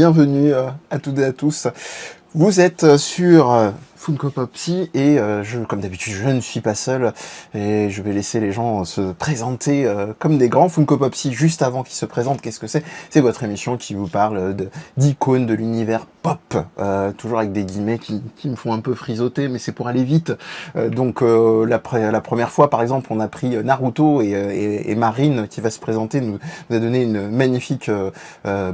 bienvenue à toutes et à tous. Vous êtes sur Funko Pop Psy et comme d'habitude, je ne suis pas seul et je vais laisser les gens se présenter comme des grands. Funko Pop Psy, juste avant qu'ils se présentent, qu'est-ce que c'est? C'est votre émission qui vous parle d'icônes de l'univers pop, toujours avec des guillemets qui me font un peu frisoter, mais c'est pour aller vite. La première fois, par exemple, on a pris Naruto et Marine qui va se présenter, nous a donné une magnifique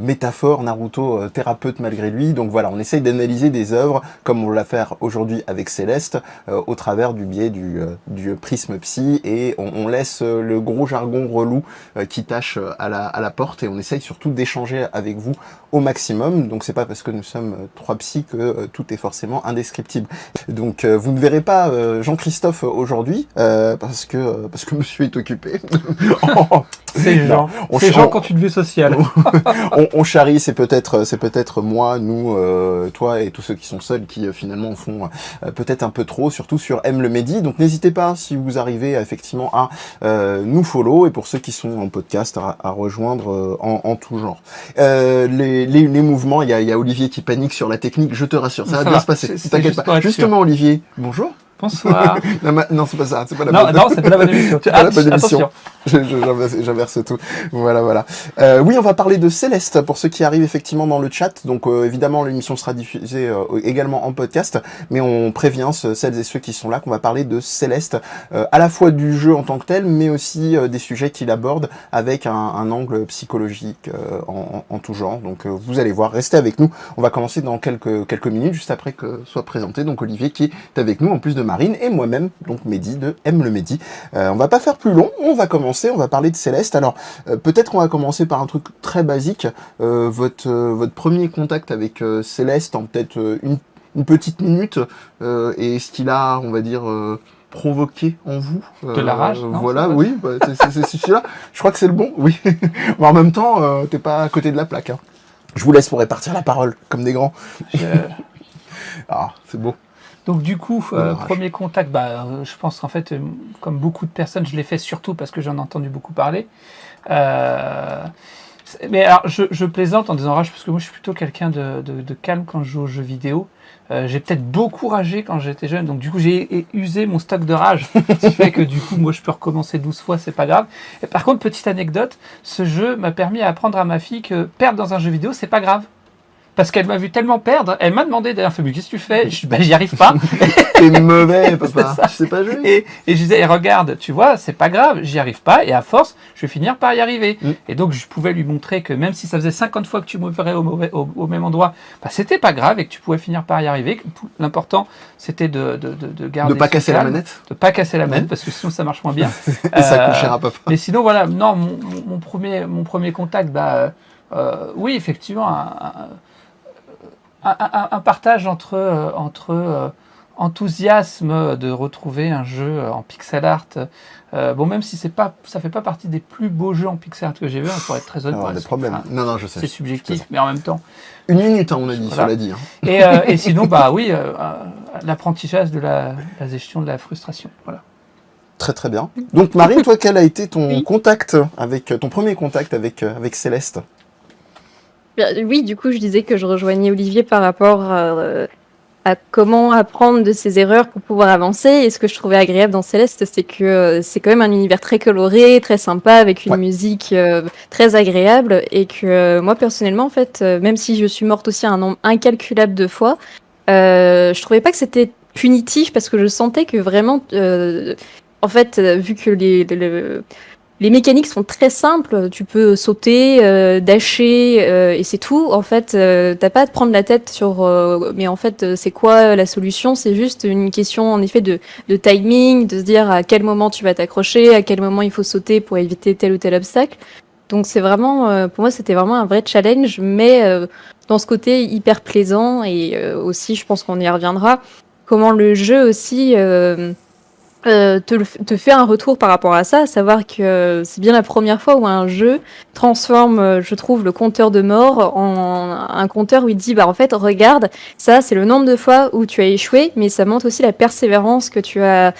métaphore, Naruto thérapeute malgré lui. Donc voilà, on essaye d'analyser des œuvres comme on l'a fait aujourd'hui avec Céleste au travers du biais du prisme psy, et on laisse le gros jargon relou qui tâche à la porte, et on essaye surtout d'échanger avec vous au maximum. Donc c'est pas parce que nous sommes trois psys que tout est forcément indescriptible. Donc vous ne verrez pas Jean-Christophe aujourd'hui parce que monsieur est occupé. C'est Jean. C'est Jean quand tu te veux social. on charrie, c'est peut-être moi, nous, toi et tous ceux qui sont seuls qui finalement font peut-être un peu trop, surtout sur M le Mehdi. Donc n'hésitez pas, si vous arrivez effectivement à nous follow, et pour ceux qui sont en podcast à rejoindre en tout genre. Les mouvements, il y a Olivier qui panique sur la technique, je te rassure, ça va bien se passer, t'inquiète pas. Justement Olivier, bonjour. Bonsoir. Non, c'est pas ça, c'est pas la bonne. Non, c'est pas la bonne émission. Attention. J'inverse tout. Voilà. Oui, on va parler de Céleste pour ceux qui arrivent effectivement dans le chat. Donc évidemment, l'émission sera diffusée également en podcast, mais on prévient celles et ceux qui sont là qu'on va parler de Céleste, à la fois du jeu en tant que tel, mais aussi des sujets qu'il aborde avec un angle psychologique en tout genre. Donc vous allez voir, restez avec nous. On va commencer dans quelques minutes, juste après que soit présenté donc Olivier qui est avec nous, en plus de Marine et moi-même, donc Mehdi de M le Mehdi. On va pas faire plus long, on va parler de Céleste. Alors peut-être qu'on va commencer par un truc très basique, votre premier contact avec Céleste en peut-être une petite minute, et ce qu'il a, on va dire, provoqué en vous. De la rage, non, voilà, oui, c'est celui-là. Je crois que c'est le bon, oui. Mais en même temps, t'es pas à côté de la plaque. Hein. Je vous laisse pour répartir la parole, comme des grands. Ah, c'est beau. Donc du coup, premier contact, je pense qu'en fait, comme beaucoup de personnes, je l'ai fait surtout parce que j'en ai entendu beaucoup parler. Mais alors, je plaisante en disant rage parce que moi, je suis plutôt quelqu'un de calme quand je joue aux jeux vidéo. J'ai peut-être beaucoup ragé quand j'étais jeune, donc du coup, j'ai usé mon stock de rage, ce qui fait que du coup, moi, je peux recommencer 12 fois, c'est pas grave. Et par contre, petite anecdote, ce jeu m'a permis à apprendre à ma fille que perdre dans un jeu vidéo, c'est pas grave. Parce qu'elle m'a vu tellement perdre, elle m'a demandé d'ailleurs, mais qu'est-ce que tu fais? Je dis, j'y arrive pas. T'es mauvais, papa. Tu sais pas jouer. Et je disais, regarde, tu vois, c'est pas grave, j'y arrive pas, et à force, je vais finir par y arriver. Et donc, je pouvais lui montrer que même si ça faisait 50 fois que tu mourais au même endroit, c'était pas grave et que tu pouvais finir par y arriver. L'important, c'était de garder. De pas casser la manette. De pas casser la manette, parce que sinon, ça marche moins bien. Et ça coûte cher à papa. Mais sinon, voilà, non, mon premier contact, oui, effectivement, un partage entre enthousiasme de retrouver un jeu en pixel art. Même si ça fait pas partie des plus beaux jeux en pixel art que j'ai vu, pour être très honnête. Des problèmes. Non, je sais. C'est subjectif, mais en même temps. Une minute, on a dit, voilà. Cela dit. Et sinon, oui, l'apprentissage de la gestion de la frustration. Voilà. Très très bien. Donc Marine, toi, quel a été ton contact ton premier contact avec Céleste? Oui, du coup, je disais que je rejoignais Olivier par rapport à comment apprendre de ses erreurs pour pouvoir avancer. Et ce que je trouvais agréable dans Céleste, c'est que c'est quand même un univers très coloré, très sympa, avec une musique très agréable. Et que moi, personnellement, en fait, même si je suis morte aussi un nombre incalculable de fois, je trouvais pas que c'était punitif, parce que je sentais que vraiment, en fait, vu que les mécaniques sont très simples, tu peux sauter, dasher, et c'est tout. En fait, t'as pas à te prendre la tête sur mais en fait, c'est quoi la solution? C'est juste une question en effet de timing, de se dire à quel moment tu vas t'accrocher, à quel moment il faut sauter pour éviter tel ou tel obstacle. Donc c'est vraiment, pour moi, c'était vraiment un vrai challenge, mais dans ce côté hyper plaisant, et aussi, je pense qu'on y reviendra, comment le jeu aussi te fait un retour par rapport à ça, à savoir que c'est bien la première fois où un jeu transforme, je trouve, le compteur de mort en un compteur où il dit, en fait, regarde, ça, c'est le nombre de fois où tu as échoué, mais ça montre aussi la persévérance que tu as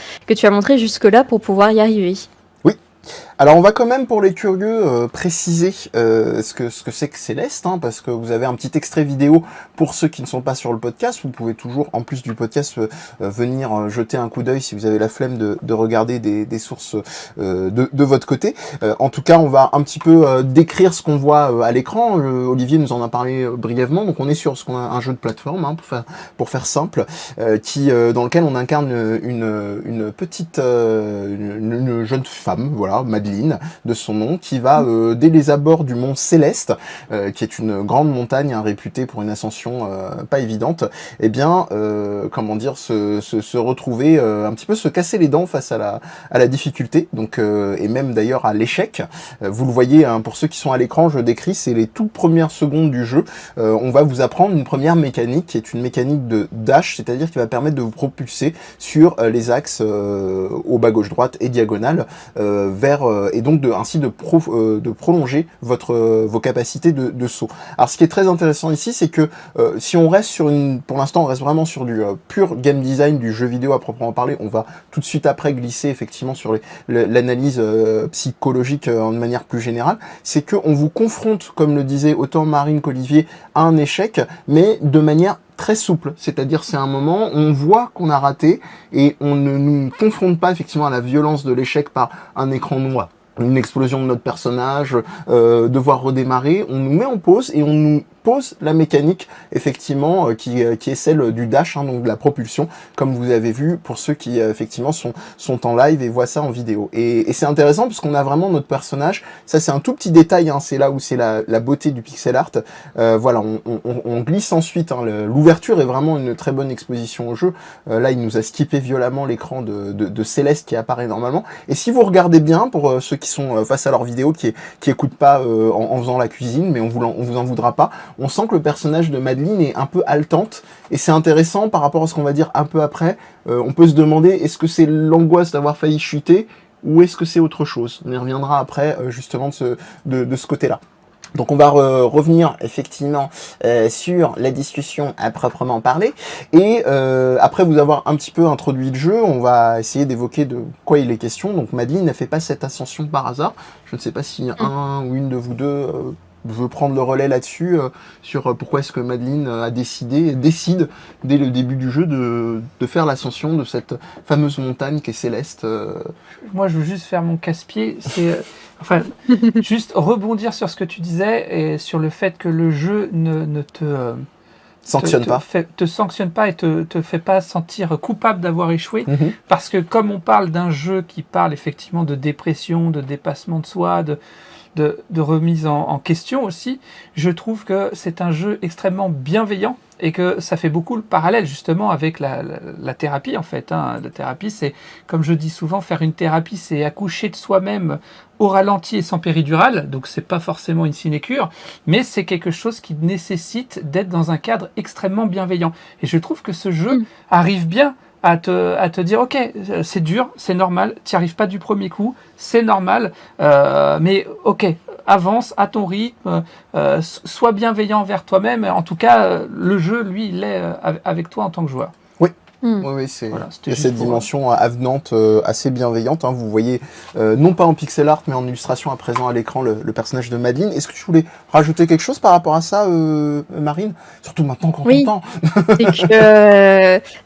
montré jusque-là pour pouvoir y arriver. Alors on va quand même pour les curieux préciser ce que c'est que Céleste, hein, parce que vous avez un petit extrait vidéo pour ceux qui ne sont pas sur le podcast. Vous pouvez toujours, en plus du podcast, venir jeter un coup d'œil si vous avez la flemme de regarder des sources de votre côté. En tout cas, on va un petit peu décrire ce qu'on voit à l'écran. Olivier nous en a parlé brièvement. Donc on est sur un jeu de plateforme, hein, pour faire simple, dans lequel on incarne une petite une jeune femme, voilà, Madeleine de son nom, qui va dès les abords du mont Céleste, qui est une grande montagne, hein, réputée pour une ascension pas évidente, eh bien comment dire, se retrouver un petit peu, se casser les dents face à la difficulté, donc et même d'ailleurs à l'échec. Vous le voyez, hein, pour ceux qui sont à l'écran, je décris, c'est les toutes premières secondes du jeu. On va vous apprendre une première mécanique qui est une mécanique de dash, c'est-à-dire qui va permettre de vous propulser sur les axes au bas gauche droite et diagonale vers et donc ainsi de prolonger vos capacités de saut. Alors ce qui est très intéressant ici, c'est que si on reste pour l'instant on reste vraiment sur du pur game design du jeu vidéo à proprement parler, on va tout de suite après glisser effectivement sur l'analyse psychologique de manière plus générale, c'est que on vous confronte, comme le disait autant Marine qu'Olivier, à un échec, mais de manière très souple, c'est-à-dire c'est un moment où on voit qu'on a raté et on ne nous confronte pas effectivement à la violence de l'échec par un écran noir, une explosion de notre personnage, devoir redémarrer. On nous met en pause et on nous pose la mécanique effectivement qui est celle du dash, hein, donc de la propulsion, comme vous avez vu pour ceux qui effectivement sont en live et voient ça en vidéo. Et c'est intéressant parce qu'on a vraiment notre personnage. Ça c'est un tout petit détail, hein, c'est là où c'est la beauté du pixel art. Voilà, on glisse ensuite, hein, l'ouverture est vraiment une très bonne exposition au jeu. Là il nous a skippé violemment l'écran de Céleste qui apparaît normalement. Et si vous regardez bien, pour ceux qui sont face à leur vidéo, qui écoutent pas en faisant la cuisine, mais on vous en voudra pas, on sent que le personnage de Madeleine est un peu haletante, et c'est intéressant par rapport à ce qu'on va dire un peu après. On peut se demander, est-ce que c'est l'angoisse d'avoir failli chuter, ou est-ce que c'est autre chose? On y reviendra après, justement, de ce côté-là. Donc on va revenir effectivement sur la discussion à proprement parler, et après vous avoir un petit peu introduit le jeu, on va essayer d'évoquer de quoi il est question. Donc Madeleine n'a fait pas cette ascension par hasard. Je ne sais pas si un ou une de vous deux veut prendre le relais là-dessus, sur pourquoi est-ce que Madeleine décide dès le début du jeu de faire l'ascension de cette fameuse montagne qui est Céleste. Moi, je veux juste faire mon casse-pied. C'est enfin, juste rebondir sur ce que tu disais et sur le fait que le jeu ne te Sanctionne pas. te sanctionne pas et te fait pas sentir coupable d'avoir échoué. Parce que comme on parle d'un jeu qui parle effectivement de dépression, de dépassement de soi, de remise en question aussi, je trouve que c'est un jeu extrêmement bienveillant et que ça fait beaucoup le parallèle justement avec la thérapie en fait. Hein. La thérapie, c'est, comme je dis souvent, faire une thérapie, c'est accoucher de soi-même au ralenti et sans péridurale, donc c'est pas forcément une sinécure, mais c'est quelque chose qui nécessite d'être dans un cadre extrêmement bienveillant. Et je trouve que ce jeu arrive bien à te dire, ok, c'est dur, c'est normal, tu n'y arrives pas du premier coup, c'est normal, mais ok, avance à ton rythme, sois bienveillant envers toi-même. En tout cas, le jeu, lui, il est avec toi en tant que joueur. Oui, c'est Voilà, il y a cette dimension avenante assez bienveillante. Hein. Vous voyez, non pas en pixel art, mais en illustration à présent à l'écran, le personnage de Madeleine. Est-ce que tu voulais rajouter quelque chose par rapport à ça, Marine? Surtout maintenant qu'on t'entend.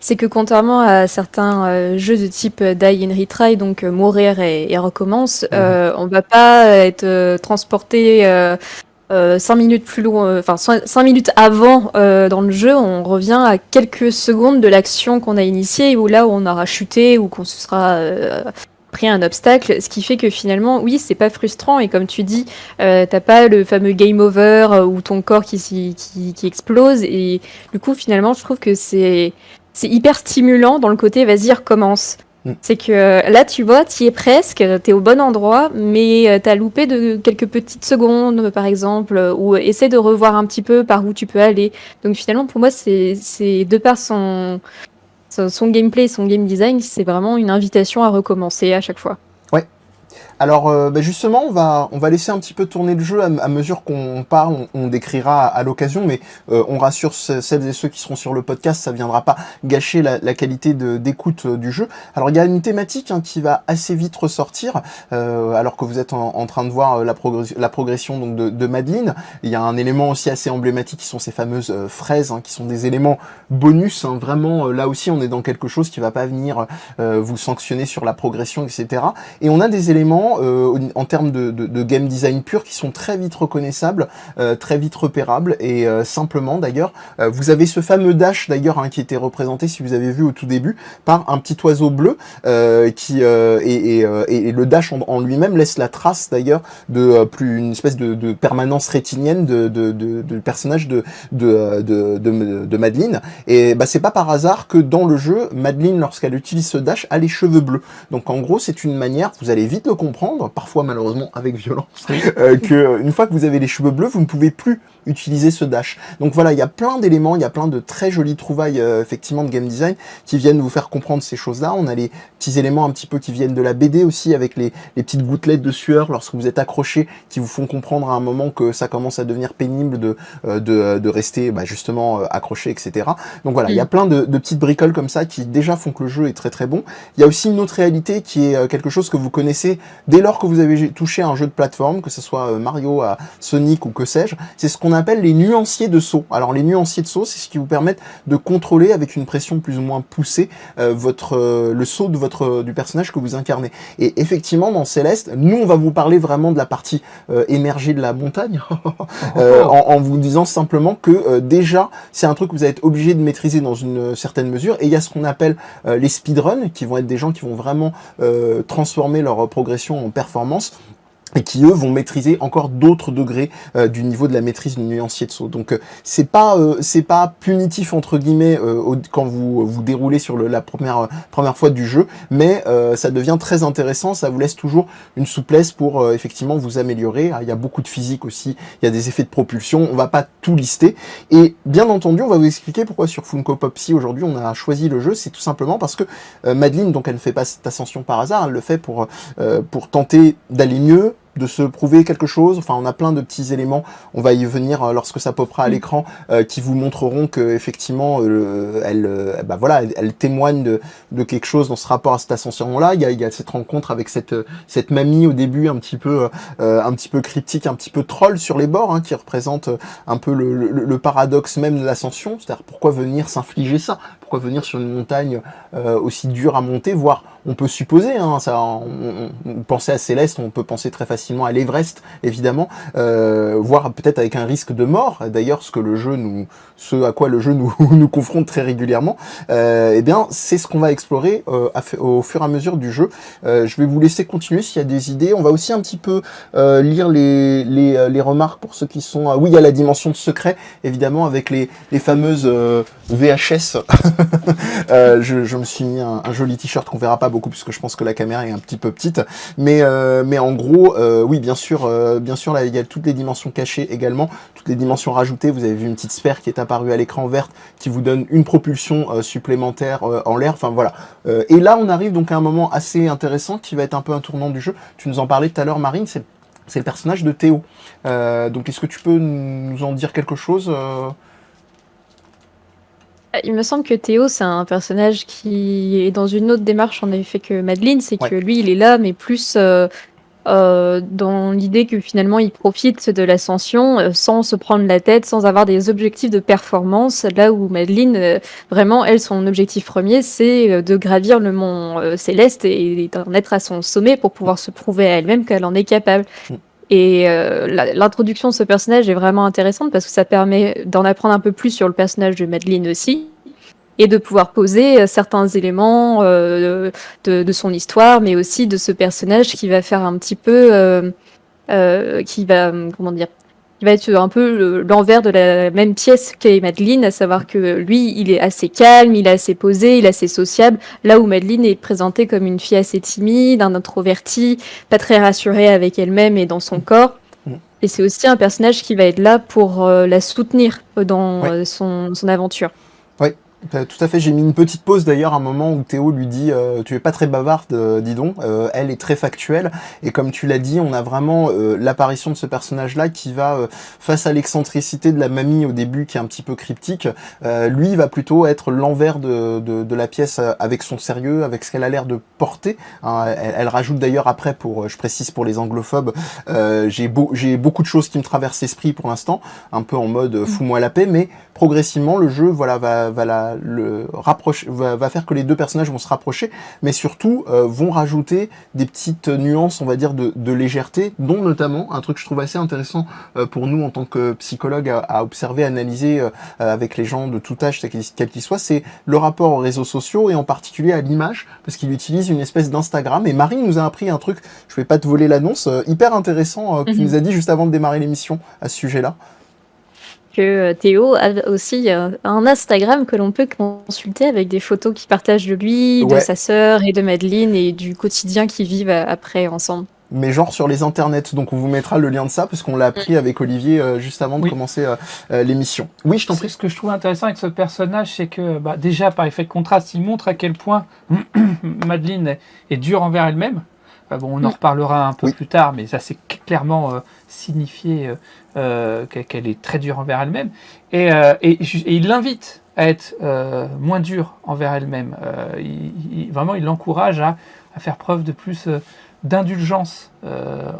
C'est que contrairement à certains jeux de type Die and Retry, donc mourir et recommence, on va pas être transporté 5 minutes plus loin, enfin 5 minutes avant dans le jeu, on revient à quelques secondes de l'action qu'on a initiée, ou là où on aura chuté ou qu'on se sera pris un obstacle, ce qui fait que finalement, oui, c'est pas frustrant, et comme tu dis, t'as pas le fameux game over ou ton corps qui explose, et du coup finalement je trouve que c'est hyper stimulant dans le côté vas-y recommence. C'est que là, tu vois, t'y es presque, t'es au bon endroit, mais t'as loupé de quelques petites secondes, par exemple, ou essaie de revoir un petit peu par où tu peux aller. Donc finalement, pour moi, c'est de par son gameplay, son game design, c'est vraiment une invitation à recommencer à chaque fois. Alors justement, on va laisser un petit peu tourner le jeu à mesure qu'on parle, on décrira à l'occasion, mais on rassure celles et ceux qui seront sur le podcast, ça viendra pas gâcher la qualité d'écoute du jeu. Alors il y a une thématique qui va assez vite ressortir, alors que vous êtes en train de voir la progression donc de Madeline. Il y a un élément aussi assez emblématique qui sont ces fameuses fraises, qui sont des éléments bonus. Vraiment, là aussi, on est dans quelque chose qui va pas venir vous sanctionner sur la progression, etc. Et on a des éléments en termes de game design pur qui sont très vite reconnaissables, très vite repérables et simplement d'ailleurs, vous avez ce fameux dash d'ailleurs qui était représenté, si vous avez vu au tout début, par un petit oiseau bleu et le dash en lui-même laisse la trace d'ailleurs de plus une espèce de permanence rétinienne du personnage de Madeline. Et c'est pas par hasard que dans le jeu, Madeline, lorsqu'elle utilise ce dash, a les cheveux bleus. Donc en gros, c'est une manière, vous allez vite le comprendre, parfois malheureusement avec violence, que une fois que vous avez les cheveux bleus, vous ne pouvez plus utiliser ce dash. Donc voilà, il y a plein d'éléments, il y a plein de très jolies trouvailles effectivement de game design qui viennent vous faire comprendre ces choses-là. On a les petits éléments un petit peu qui viennent de la BD aussi, avec les petites gouttelettes de sueur lorsque vous êtes accroché, qui vous font comprendre à un moment que ça commence à devenir pénible de rester justement accroché, etc. Donc voilà, il y a plein de petites bricoles comme ça qui déjà font que le jeu est très très bon. Il y a aussi une autre réalité qui est quelque chose que vous connaissez dès lors que vous avez touché à un jeu de plateforme, que ce soit Mario, à Sonic ou que sais-je, c'est ce qu'on appelle les nuanciers de saut. Alors les nuanciers de saut, c'est ce qui vous permet de contrôler avec une pression plus ou moins poussée le saut du personnage que vous incarnez. Et effectivement, dans Céleste, nous on va vous parler vraiment de la partie émergée de la montagne, en vous disant simplement que déjà, c'est un truc que vous allez être obligé de maîtriser dans une certaine mesure, et il y a ce qu'on appelle les speedruns, qui vont être des gens qui vont vraiment transformer leur progression en performance, et qui eux vont maîtriser encore d'autres degrés du niveau de la maîtrise du nuancier de saut. Donc c'est pas punitif entre guillemets quand vous déroulez sur la première fois du jeu, mais ça devient très intéressant, ça vous laisse toujours une souplesse pour effectivement vous améliorer. Il y a beaucoup de physique aussi, il y a des effets de propulsion, on va pas tout lister, et bien entendu on va vous expliquer pourquoi sur Funko Pop Si aujourd'hui on a choisi le jeu. C'est tout simplement parce que Madeline, donc elle ne fait pas cette ascension par hasard, elle le fait pour tenter d'aller mieux, de se prouver quelque chose. Enfin, on a plein de petits éléments, on va y venir lorsque ça popera à l'écran, qui vous montreront que effectivement elle témoigne de quelque chose dans ce rapport à cette ascension-là. Il y a cette rencontre avec cette mamie au début un petit peu cryptique, un petit peu troll sur les bords, qui représente un peu le paradoxe même de l'ascension. C'est-à-dire, pourquoi venir s'infliger ça? Pourquoi venir sur une montagne aussi dure à monter, voire on peut supposer, on pensait à Céleste, on peut penser très facilement à l'Everest, évidemment, voire peut-être avec un risque de mort. D'ailleurs, ce à quoi le jeu nous confronte très régulièrement. Eh bien, c'est ce qu'on va explorer au fur et à mesure du jeu. Je vais vous laisser continuer s'il y a des idées. On va aussi un petit peu lire les remarques pour ceux qui sont. Oui, il y a la dimension de secret, évidemment, avec les fameuses VHS. Je me suis mis un joli t-shirt qu'on verra pas beaucoup puisque je pense que la caméra est un petit peu petite, mais en gros oui, bien sûr là il y a toutes les dimensions cachées également, toutes les dimensions rajoutées. Vous avez vu une petite sphère qui est apparue à l'écran verte qui vous donne une propulsion supplémentaire en l'air. Enfin voilà, et là on arrive donc à un moment assez intéressant qui va être un peu un tournant du jeu. Tu nous en parlais tout à l'heure, Marine, c'est le personnage de Théo. Donc est-ce que tu peux nous en dire quelque chose? Il me semble que Théo, c'est un personnage qui est dans une autre démarche en effet que Madeline, c'est que lui, il est là, mais plus dans l'idée que finalement, il profite de l'ascension sans se prendre la tête, sans avoir des objectifs de performance. Là où Madeline, vraiment, elle, son objectif premier, c'est de gravir le mont Céleste et d'en être à son sommet pour pouvoir se prouver à elle-même qu'elle en est capable. Et l'introduction de ce personnage est vraiment intéressante parce que ça permet d'en apprendre un peu plus sur le personnage de Madeline aussi, et de pouvoir poser certains éléments de son histoire, mais aussi de ce personnage qui va faire un petit peu, qui va, comment dire, qui va être un peu l'envers de la même pièce qu'est Madeline, à savoir que lui, il est assez calme, il est assez posé, il est assez sociable, là où Madeline est présentée comme une fille assez timide, un introverti, pas très rassurée avec elle-même et dans son corps. Et c'est aussi un personnage qui va être là pour la soutenir dans son aventure. Oui. Tout à fait, j'ai mis une petite pause d'ailleurs à un moment où Théo lui dit tu es pas très bavarde, dis donc, elle est très factuelle, et comme tu l'as dit, on a vraiment l'apparition de ce personnage-là qui va, face à l'excentricité de la mamie au début qui est un petit peu cryptique, lui va plutôt être l'envers de la pièce avec son sérieux, avec ce qu'elle a l'air de porter, hein. Elle rajoute d'ailleurs après, je précise pour les anglophobes, j'ai beaucoup de choses qui me traversent l'esprit pour l'instant, un peu en mode fous-moi la paix, mais progressivement le jeu va faire que les deux personnages vont se rapprocher, mais surtout vont rajouter des petites nuances, on va dire, de légèreté, dont notamment un truc que je trouve assez intéressant pour nous en tant que psychologue à observer, analyser avec les gens de tout âge, quel qu'il soit, c'est le rapport aux réseaux sociaux et en particulier à l'image, parce qu'il utilise une espèce d'Instagram, et Marine nous a appris un truc, je vais pas te voler l'annonce, hyper intéressant, que tu nous as dit juste avant de démarrer l'émission à ce sujet-là. Que Théo a aussi un Instagram que l'on peut consulter avec des photos qu'il partage de lui, de sa sœur et de Madeleine et du quotidien qu'ils vivent après ensemble. Mais genre sur les internets, donc on vous mettra le lien de ça parce qu'on l'a appris avec Olivier juste avant de commencer l'émission. Oui, je t'en prie. Ce que je trouve intéressant avec ce personnage, c'est que déjà par effet de contraste, il montre à quel point Madeleine est dure envers elle-même. Bon, on en reparlera un peu plus tard, mais ça c'est clairement signifié qu'elle est très dure envers elle-même. Et il l'invite à être moins dure envers elle-même. Vraiment, il l'encourage à faire preuve de plus d'indulgence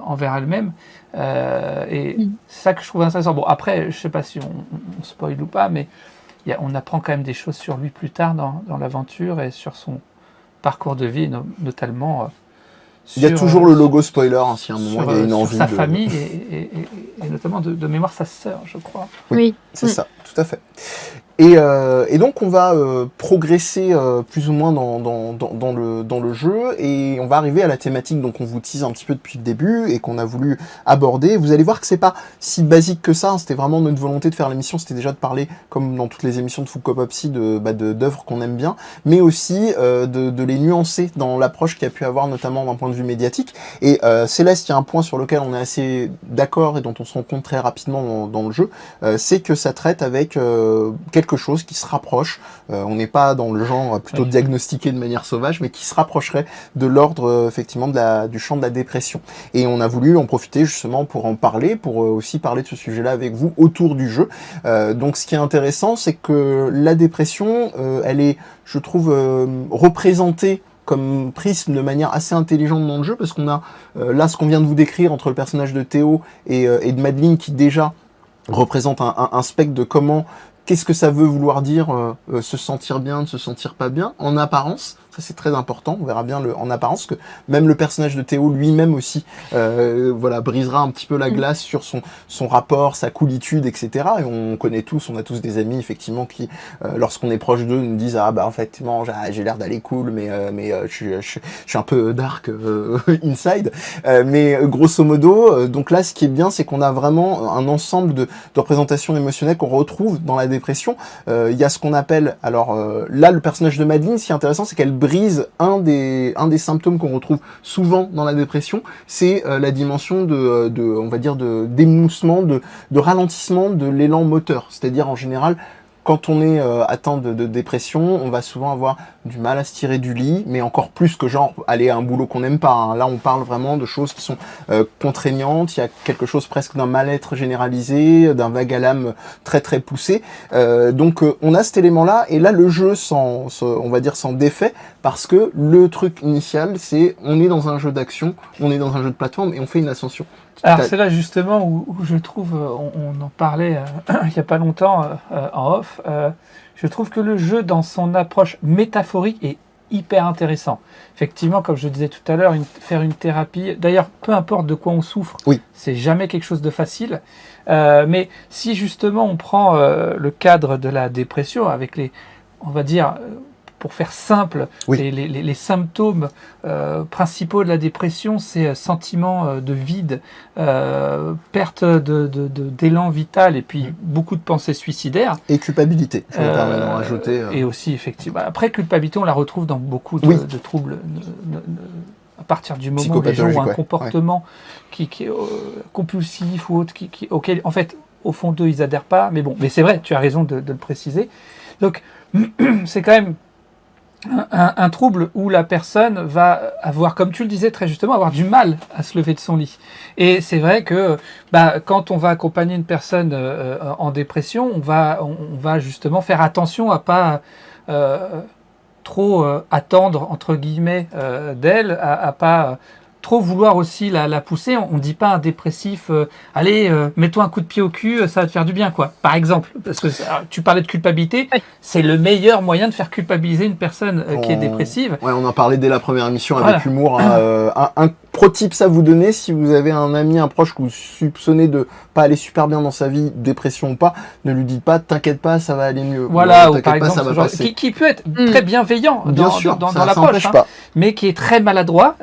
envers elle-même. Et c'est ça que je trouve intéressant. Bon, après, je sais pas si on spoil ou pas, mais on apprend quand même des choses sur lui plus tard dans l'aventure et sur son parcours de vie, notamment... il y a toujours le logo spoiler, hein, si à un moment il y a une envie sa famille et notamment de mémoire sa sœur, je crois. Oui. C'est ça, tout à fait. Et donc on va progresser plus ou moins dans le jeu, et on va arriver à la thématique dont on vous tease un petit peu depuis le début et qu'on a voulu aborder. Vous allez voir que c'est pas si basique que ça, hein. C'était vraiment notre volonté de faire l'émission, c'était déjà de parler, comme dans toutes les émissions de Funkopopsy, d'œuvres qu'on aime bien, mais aussi de les nuancer dans l'approche qu'il y a pu avoir, notamment d'un point de vue médiatique. Et Céleste, il y a un point sur lequel on est assez d'accord et dont on se rend compte très rapidement dans le jeu, c'est que ça traite avec quelque chose qui se rapproche, on n'est pas dans le genre plutôt diagnostiqué de manière sauvage, mais qui se rapprocherait de l'ordre effectivement du champ de la dépression. Et on a voulu en profiter justement pour en parler, pour aussi parler de ce sujet-là avec vous autour du jeu. Donc ce qui est intéressant, c'est que la dépression, elle est, je trouve, représentée comme prisme de manière assez intelligente dans le jeu, parce qu'on a là ce qu'on vient de vous décrire entre le personnage de Théo et de Madeleine, qui déjà représente un spectre de qu'est-ce que ça veut vouloir dire se sentir bien, de se sentir pas bien, en apparence. Ça c'est très important, on verra bien en apparence que même le personnage de Théo lui-même aussi brisera un petit peu la glace sur son rapport, sa coolitude, etc. Et on a tous des amis effectivement qui, lorsqu'on est proche d'eux, nous disent effectivement j'ai l'air d'aller cool, mais je suis un peu dark inside. Mais grosso modo, donc là ce qui est bien, c'est qu'on a vraiment un ensemble de représentations émotionnelles qu'on retrouve dans la dépression. Il y a ce qu'on appelle, là le personnage de Madeleine, ce qui est intéressant, c'est qu'elle brise un des symptômes qu'on retrouve souvent dans la dépression, c'est la dimension on va dire d'émoussement, de ralentissement de l'élan moteur. C'est-à-dire en général, quand on est atteint de dépression, on va souvent avoir du mal à se tirer du lit, mais encore plus que genre aller à un boulot qu'on n'aime pas, hein. Là, on parle vraiment de choses qui sont contraignantes. Il y a quelque chose presque d'un mal-être généralisé, d'un vague à l'âme très très poussé. Donc on a cet élément-là, et là le jeu on va dire s'en défait, parce que le truc initial, c'est on est dans un jeu d'action, on est dans un jeu de plateforme et on fait une ascension. Alors c'est là justement où je trouve, on en parlait il n'y a pas longtemps en off, je trouve que le jeu dans son approche métaphorique est hyper intéressant. Effectivement, comme je disais tout à l'heure, faire une thérapie, d'ailleurs peu importe de quoi on souffre, c'est jamais quelque chose de facile, mais si justement on prend le cadre de la dépression avec on va dire... pour faire simple, les symptômes principaux de la dépression, c'est sentiment de vide, perte d'élan vital, et puis beaucoup de pensées suicidaires. Et culpabilité, je me permets d'en rajouter. Et aussi, effectivement. Après, culpabilité, on la retrouve dans beaucoup de troubles. À partir du moment où les gens ont un comportement qui est compulsif ou autre, auquel, en fait, au fond d'eux, ils adhèrent pas. Mais bon, mais c'est vrai, tu as raison de le préciser. Donc, c'est quand même un trouble où la personne va avoir, comme tu le disais très justement, avoir du mal à se lever de son lit. Et c'est vrai que quand on va accompagner une personne en dépression, on va justement faire attention à pas trop attendre, entre guillemets, d'elle, à pas trop vouloir aussi la pousser. On ne dit pas à un dépressif, allez, mets-toi un coup de pied au cul, ça va te faire du bien, quoi. Par exemple, parce que tu parlais de culpabilité, c'est le meilleur moyen de faire culpabiliser une personne qui est dépressive. Ouais, on en parlait dès la première émission avec humour. Un pro tips à vous donner, si vous avez un ami, un proche que vous soupçonnez de pas aller super bien dans sa vie, dépression ou pas, ne lui dites pas, t'inquiète pas, ça va aller mieux. Voilà, ou par exemple, ce genre, qui peut être très bienveillant dans l'approche, mais qui est très maladroit.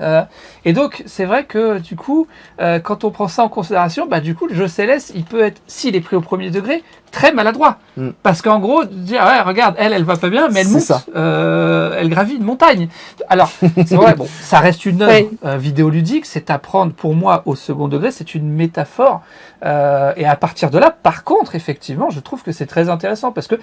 Et donc, c'est vrai que du coup, quand on prend ça en considération, du coup, le jeu céleste, il peut être, s'il est pris au premier degré, très maladroit. Parce qu'en gros, dire, ouais, regarde, elle va pas bien, mais elle monte, elle gravit une montagne. Alors, c'est vrai, bon, ça reste une œuvre vidéoludique, c'est à prendre pour moi au second degré, c'est une métaphore. Et à partir de là, par contre, effectivement, je trouve que c'est très intéressant parce que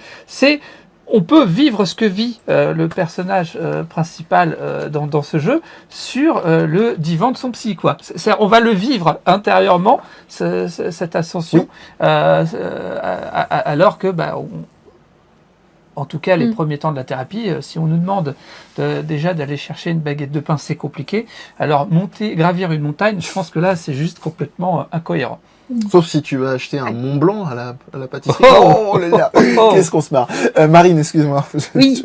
on peut vivre ce que vit le personnage principal dans ce jeu sur le divan de son psy, quoi. On va le vivre intérieurement, cette ascension, alors que, en tout cas, les premiers temps de la thérapie, si on nous demande déjà d'aller chercher une baguette de pain, c'est compliqué. Alors, gravir une montagne, je pense que là, c'est juste complètement incohérent. Sauf si tu vas acheter un Mont Blanc à la pâtisserie. Qu'est-ce qu'on se marre. Marine, excuse-moi. Oui,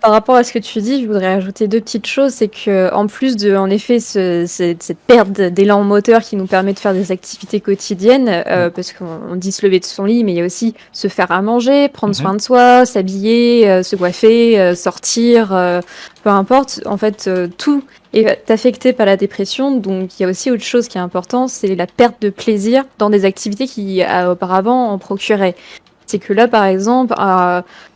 par rapport à ce que tu dis, je voudrais ajouter deux petites choses. C'est que en plus de, en effet, cette perte d'élan moteur qui nous permet de faire des activités quotidiennes, parce qu'on dit se lever de son lit, mais il y a aussi se faire à manger, prendre soin de soi, s'habiller, se coiffer, sortir, peu importe. En fait, tout est affecté par la dépression. Donc, il y a aussi autre chose qui est important, c'est la perte de plaisir dans des activités qui auparavant en procuraient. C'est que là, par exemple,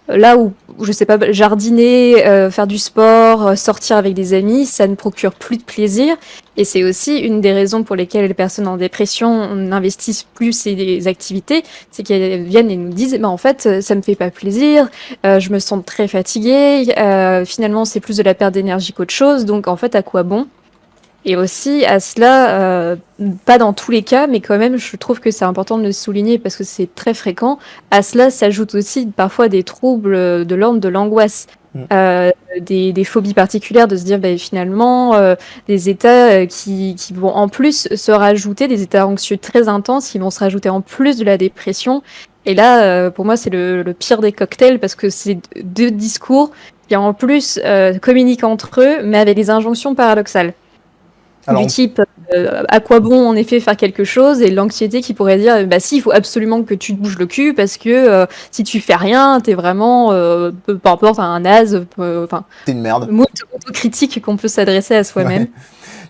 là où, je sais pas, jardiner, faire du sport, sortir avec des amis, ça ne procure plus de plaisir. Et c'est aussi une des raisons pour lesquelles les personnes en dépression n'investissent plus ces activités, c'est qu'elles viennent et nous disent, en fait, ça me fait pas plaisir, je me sens très fatiguée, finalement, c'est plus de la perte d'énergie qu'autre chose, donc en fait, à quoi bon? Et aussi, à cela, pas dans tous les cas, mais quand même, je trouve que c'est important de le souligner parce que c'est très fréquent. À cela s'ajoutent aussi parfois des troubles de l'ordre de l'angoisse, des phobies particulières, de se dire finalement, des états qui vont en plus se rajouter, des états anxieux très intenses qui vont se rajouter en plus de la dépression. Et là, pour moi, c'est le pire des cocktails parce que c'est deux discours qui en plus communiquent entre eux, mais avec des injonctions paradoxales. Alors, du type à quoi bon en effet faire quelque chose, et l'anxiété qui pourrait dire si, il faut absolument que tu te bouges le cul parce que si tu fais rien, t'es vraiment peu importe un naze, t'es une merde. Le mot autocritique qu'on peut s'adresser à soi-même.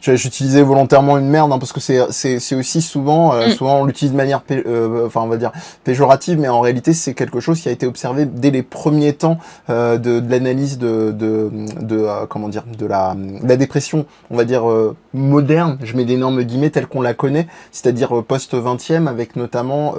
J'utilisais volontairement une merde parce que c'est aussi souvent on l'utilise de manière on va dire péjorative, mais en réalité c'est quelque chose qui a été observé dès les premiers temps de l'analyse comment dire de la dépression, on va dire moderne, je mets d'énormes guillemets, telle qu'on la connaît, c'est-à-dire post-20e, avec notamment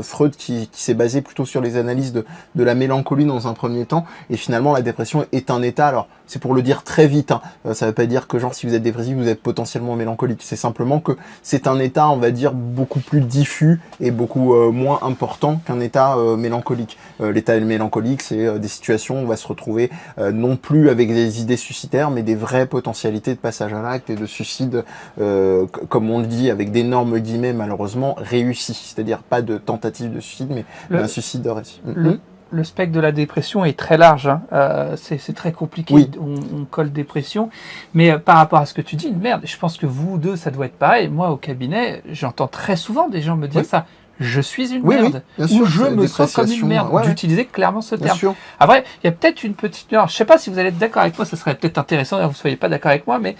Freud qui s'est basé plutôt sur les analyses de la mélancolie dans un premier temps, et finalement la dépression est un état, alors c'est pour le dire très vite, ça veut pas dire que genre si vous êtes dépressif vous êtes potentiellement mélancolique, c'est simplement que c'est un état, on va dire, beaucoup plus diffus et beaucoup moins important qu'un état mélancolique. L'état mélancolique, c'est des situations où on va se retrouver non plus avec des idées suicidaires, mais des vraies potentialités de passage à l'acte et de suicide, comme on le dit avec d'énormes guillemets, malheureusement, réussi. C'est-à-dire pas de tentative de suicide, mais un suicide réussi. Le spectre de la dépression est très large, c'est très compliqué, oui. On colle dépression, mais par rapport à ce que tu dis, merde, je pense que vous deux, ça doit être pareil. Moi, au cabinet, j'entends très souvent des gens me dire ça. Je suis une merde, ou je me sens comme une merde, d'utiliser clairement ce terme. Après, il y a peut-être une petite nuance, je sais pas si vous allez être d'accord avec moi, ça serait peut-être intéressant, que vous ne soyez pas d'accord avec moi, mais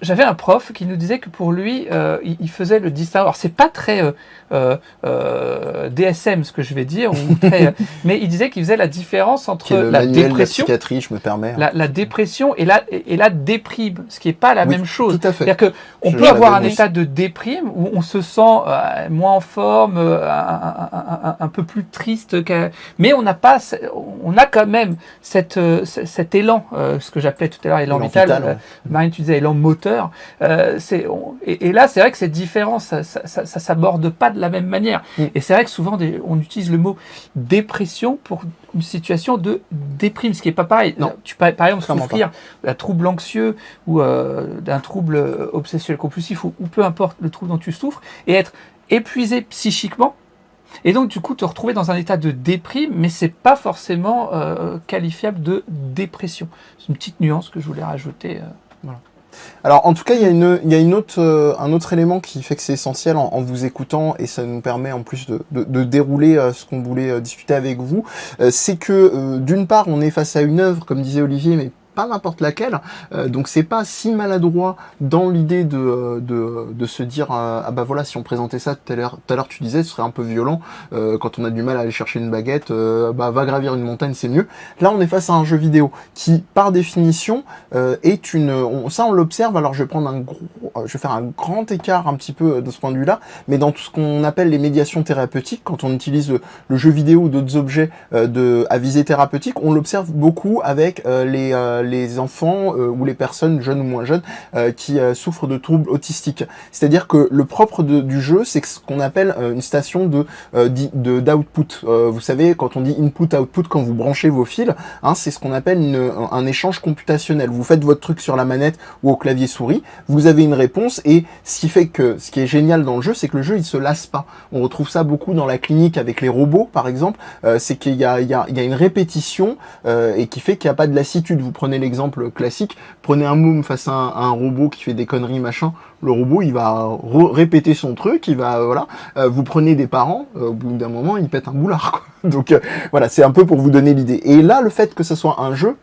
j'avais un prof qui nous disait que pour lui, il faisait le distinguo. Alors, c'est pas très DSM ce que je vais dire, mais il disait qu'il faisait la différence entre la dépression, la psychiatrie, je me permets, la dépression et la déprime, ce qui est pas la même chose. Tout à fait. C'est-à-dire que on peut avoir un état de déprime où on se sent moins en forme, un peu plus triste. Mais on a quand même cet élan, ce que j'appelais tout à l'heure élan vital. Ouais. Marine, tu disais élan moteur. Et là, c'est vrai que c'est différent. Ça s'aborde pas de la même manière. Et c'est vrai que souvent, on utilise le mot dépression pour une situation de déprime, ce qui est pas pareil. Non. Tu peux, par exemple, Clairement souffrir d'un trouble anxieux ou d'un trouble obsessionnel compulsif ou peu importe le trouble dont tu souffres et être épuisé psychiquement et donc du coup te retrouver dans un état de déprime, mais c'est pas forcément qualifiable de dépression. C'est une petite nuance que je voulais rajouter. Voilà. Alors en tout cas, il y a un autre élément qui fait que c'est essentiel en vous écoutant, et ça nous permet en plus de dérouler ce qu'on voulait discuter avec vous, c'est que d'une part on est face à une œuvre, comme disait Olivier, mais pas n'importe laquelle, donc c'est pas si maladroit dans l'idée de se dire ah bah voilà, si on présentait ça tout à l'heure tu disais ce serait un peu violent quand on a du mal à aller chercher une baguette, bah va gravir une montagne, c'est mieux. Là on est face à un jeu vidéo qui par définition est ça on l'observe. Alors je vais faire un grand écart un petit peu de ce point de vue là, mais dans tout ce qu'on appelle les médiations thérapeutiques, quand on utilise le jeu vidéo ou d'autres objets à visée thérapeutique, on l'observe beaucoup avec les enfants ou les personnes jeunes ou moins jeunes qui souffrent de troubles autistiques. C'est-à-dire que le propre du jeu, c'est ce qu'on appelle une station d'output. Vous savez, quand on dit input-output, quand vous branchez vos fils, hein, c'est ce qu'on appelle un échange computationnel. Vous faites votre truc sur la manette ou au clavier souris, vous avez une réponse, et ce qui est génial dans le jeu, c'est que le jeu il se lasse pas. On retrouve ça beaucoup dans la clinique avec les robots, par exemple, c'est qu'il y a une répétition et qui fait qu'il n'y a pas de lassitude. Vous prenez l'exemple classique, prenez un môme face à un robot qui fait des conneries machin, le robot il va répéter son truc, il va voilà. Vous prenez des parents, au bout d'un moment ils pètent un boulard quoi. Donc voilà, c'est un peu pour vous donner l'idée. Et là, le fait que ce soit un jeu,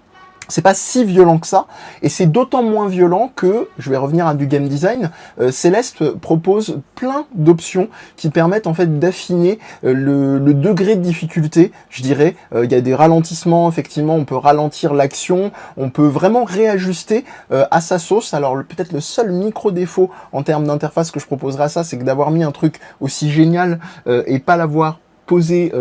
c'est pas si violent que ça, et c'est d'autant moins violent que, je vais revenir à du game design, Céleste propose plein d'options qui permettent en fait d'affiner le degré de difficulté, je dirais. Il y a des ralentissements, effectivement, on peut ralentir l'action, on peut vraiment réajuster à sa sauce. Alors peut-être le seul micro défaut en termes d'interface que je proposerais à ça, c'est que d'avoir mis un truc aussi génial et pas l'avoir posé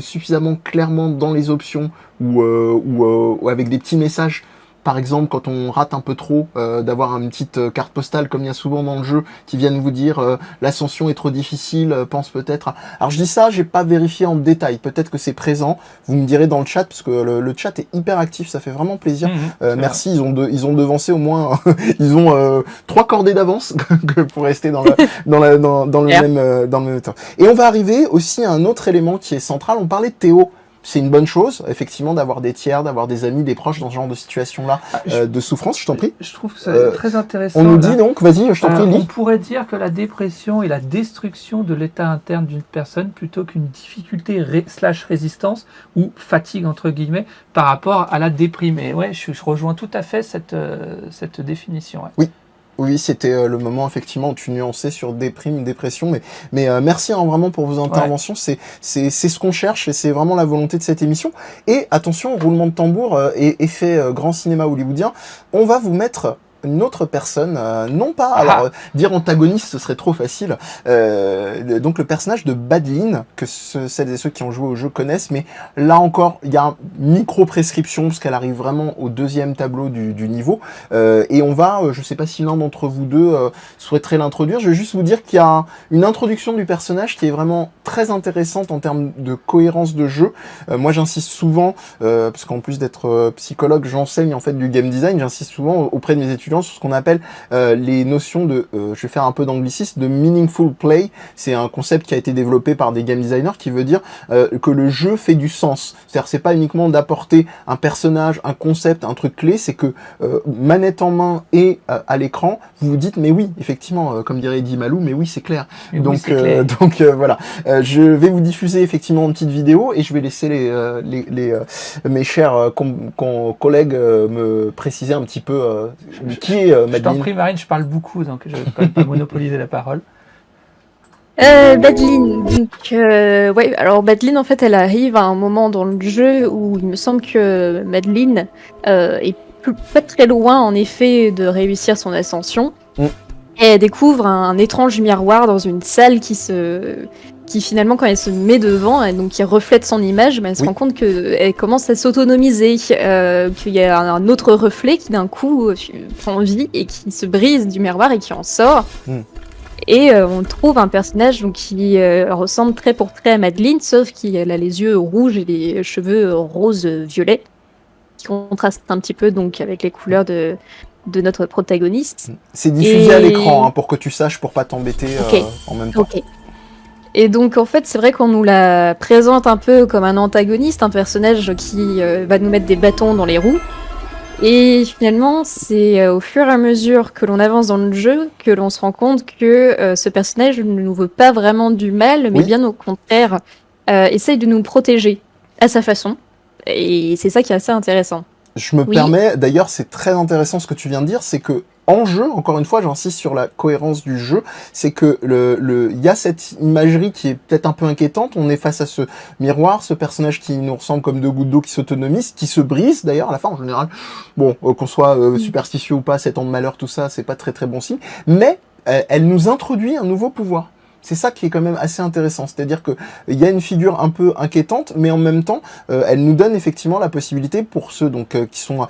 suffisamment clairement dans les options ou avec des petits messages. Par exemple, quand on rate un peu trop, d'avoir une petite carte postale, comme il y a souvent dans le jeu, qui viennent vous dire l'ascension est trop difficile, pense peut-être. Alors je dis ça, j'ai pas vérifié en détail. Peut-être que c'est présent. Vous me direz dans le chat, parce que le chat est hyper actif, ça fait vraiment plaisir. Merci, ils ont devancé au moins, ils ont 3 cordées d'avance pour rester dans le même temps. Et on va arriver aussi à un autre élément qui est central. On parlait de Théo. C'est une bonne chose, effectivement, d'avoir des tiers, d'avoir des amis, des proches dans ce genre de situation-là, de souffrance. Je t'en prie. Je trouve que c'est très intéressant. On nous dit donc, vas-y, je t'en prie, on lis. pourrait dire que la dépression est la destruction de l'état interne d'une personne plutôt qu'une difficulté / résistance ou fatigue, entre guillemets, par rapport à la déprime. Et ouais, je rejoins tout à fait cette définition. Ouais. Oui. Oui, c'était le moment effectivement où tu nuançais sur déprime, dépression, mais merci hein, vraiment pour vos interventions. Ouais. C'est ce qu'on cherche et c'est vraiment la volonté de cette émission. Et attention, roulement de tambour et effet grand cinéma hollywoodien, on va vous mettre une autre personne, non pas, alors dire antagoniste ce serait trop facile, donc le personnage de Badline, que celles et ceux qui ont joué au jeu connaissent, mais là encore il y a une micro-prescription parce qu'elle arrive vraiment au 2e tableau du niveau, et on va, je sais pas si l'un d'entre vous deux souhaiterait l'introduire, je vais juste vous dire qu'il y a une introduction du personnage qui est vraiment très intéressante en termes de cohérence de jeu. Moi j'insiste souvent, parce qu'en plus d'être psychologue, j'enseigne en fait du game design, j'insiste souvent auprès de mes étudiants sur ce qu'on appelle les notions de, je vais faire un peu d'anglicisme, de meaningful play. C'est un concept qui a été développé par des game designers qui veut dire que le jeu fait du sens. C'est-à-dire c'est pas uniquement d'apporter un personnage, un concept, un truc clé, c'est que manette en main et à l'écran, vous vous dites mais oui, effectivement, comme dirait Eddie Malou, mais oui c'est clair. Et donc oui, donc voilà, je vais vous diffuser effectivement une petite vidéo et je vais laisser mes chers collègues me préciser un petit peu qui est Madeleine. Je t'en prie Marine, je parle beaucoup donc je vais quand même pas monopoliser la parole. Badline, donc ouais, alors Badline en fait elle arrive à un moment dans le jeu où il me semble que Madeleine est pas très loin en effet de réussir son ascension. Et elle découvre un étrange miroir dans une salle qui finalement, quand elle se met devant, donc qui reflète son image, elle se rend compte qu'elle commence à s'autonomiser, qu'il y a un autre reflet qui d'un coup prend vie et qui se brise du miroir et qui en sort. Et on trouve un personnage donc, qui ressemble trait pour trait à Madeleine, sauf qu'elle a les yeux rouges et les cheveux rose-violet, qui contrastent un petit peu donc, avec les couleurs de notre protagoniste. C'est diffusé à l'écran, pour que tu saches, pour pas t'embêter en même temps. Et donc, en fait, c'est vrai qu'on nous la présente un peu comme un antagoniste, un personnage qui va nous mettre des bâtons dans les roues. Et finalement, c'est au fur et à mesure que l'on avance dans le jeu que l'on se rend compte que ce personnage ne nous veut pas vraiment du mal, mais bien au contraire, essaye de nous protéger à sa façon. Et c'est ça qui est assez intéressant. Je me permets, d'ailleurs, c'est très intéressant ce que tu viens de dire, c'est que en jeu, encore une fois, j'insiste sur la cohérence du jeu, c'est que il y a cette imagerie qui est peut-être un peu inquiétante. On est face à ce miroir, ce personnage qui nous ressemble comme deux gouttes d'eau qui s'autonomise, qui se brise d'ailleurs à la fin en général. Bon, qu'on soit superstitieux ou pas, 7 ans de malheur, tout ça, c'est pas très très bon signe. Mais elle nous introduit un nouveau pouvoir. C'est ça qui est quand même assez intéressant, c'est-à-dire que il y a une figure un peu inquiétante, mais en même temps, elle nous donne effectivement la possibilité pour ceux donc qui sont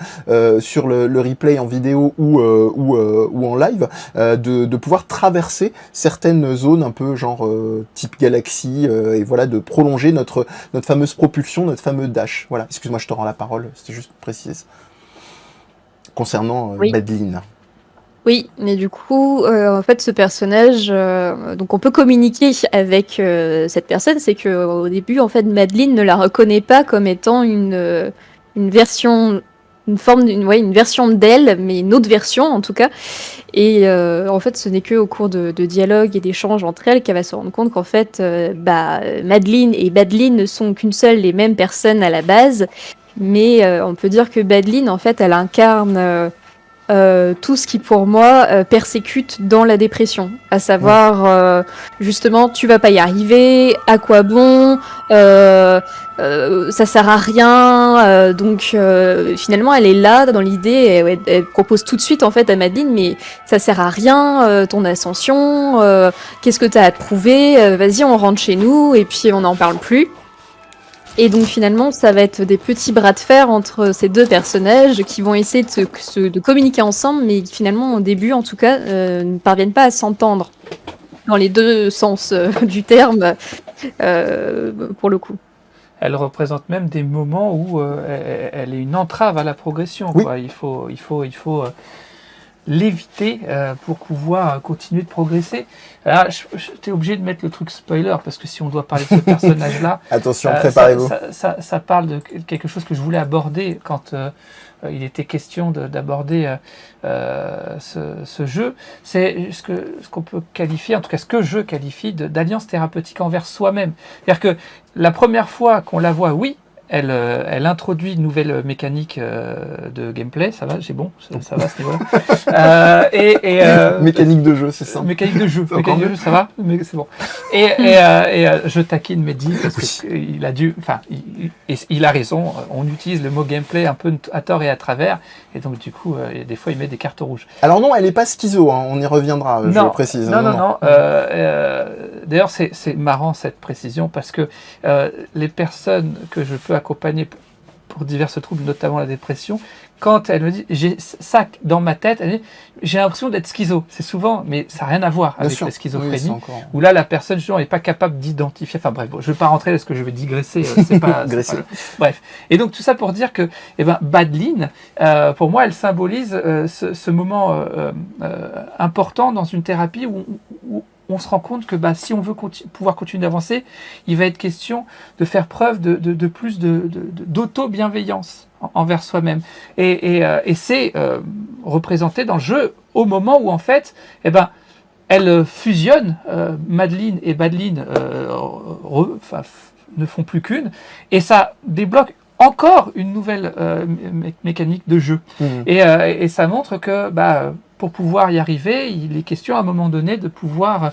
sur le replay en vidéo ou en live, de pouvoir traverser certaines zones un peu genre type galaxie et voilà, de prolonger notre fameuse propulsion, notre fameux dash. Voilà. Excuse-moi, je te rends la parole. C'était juste précise concernant Madeleine. Oui, mais du coup, en fait, ce personnage, donc on peut communiquer avec cette personne. C'est que au début, en fait, Madeleine ne la reconnaît pas comme étant une version, une version d'elle, mais une autre version en tout cas. Et en fait, ce n'est que au cours de dialogues et d'échanges entre elles qu'elle va se rendre compte qu'en fait, Madeleine et Badline ne sont qu'une seule et même personne à la base. Mais on peut dire que Badline, en fait, elle incarne tout ce qui pour moi persécute dans la dépression, à savoir justement tu vas pas y arriver, à quoi bon, ça sert à rien, donc finalement elle est là dans l'idée, elle propose tout de suite en fait à Madeleine, mais ça sert à rien ton ascension, qu'est-ce que t'as à te prouver, vas-y on rentre chez nous et puis on n'en parle plus. Et donc finalement, ça va être des petits bras de fer entre ces deux personnages qui vont essayer de communiquer ensemble, mais finalement, au début, en tout cas, ne parviennent pas à s'entendre dans les deux sens du terme, pour le coup. Elle représente même des moments où elle est une entrave à la progression. Oui. Quoi. Il faut l'éviter pour pouvoir continuer de progresser. Alors, t'es obligé de mettre le truc spoiler parce que si on doit parler de ce personnage-là, attention, préparez-vous. Ça parle de quelque chose que je voulais aborder quand il était question d'aborder ce jeu. C'est ce qu'on peut qualifier, en tout cas ce que je qualifie d'alliance thérapeutique envers soi-même. C'est-à-dire que la première fois qu'on la voit, oui, elle introduit une nouvelle mécanique de gameplay, ça va, j'ai bon, ça va à ce niveau-là. Mécanique de jeu, c'est ça. Mécanique de jeu, ça va, mais c'est bon. Et je taquine Mehdi parce qu'il a dû, enfin, il a raison. On utilise le mot gameplay un peu à tort et à travers, et donc du coup, des fois, il met des cartes rouges. Alors non, elle est pas schizo, hein, on y reviendra. Je le précise. Non. D'ailleurs, c'est marrant cette précision parce que les personnes que je peux accompagner pour divers troubles, notamment la dépression, quand elle me dit j'ai ça dans ma tête, elle dit j'ai l'impression d'être schizo. C'est souvent, mais ça n'a rien à voir avec la schizophrénie, où là la personne justement n'est pas capable d'identifier. Enfin bref, bon, je ne vais pas rentrer parce que je vais digresser. C'est pas. Bref. Et donc tout ça pour dire que, Badline, pour moi, elle symbolise ce moment important dans une thérapie où on se rend compte que si on veut pouvoir continuer d'avancer, il va être question de faire preuve de plus d'auto-bienveillance envers soi-même. Et c'est représenté dans le jeu au moment où, en fait, elle fusionne, Madeleine et Badline ne font plus qu'une, et ça débloque encore une nouvelle mécanique de jeu. Et ça montre que pour pouvoir y arriver, il est question à un moment donné de pouvoir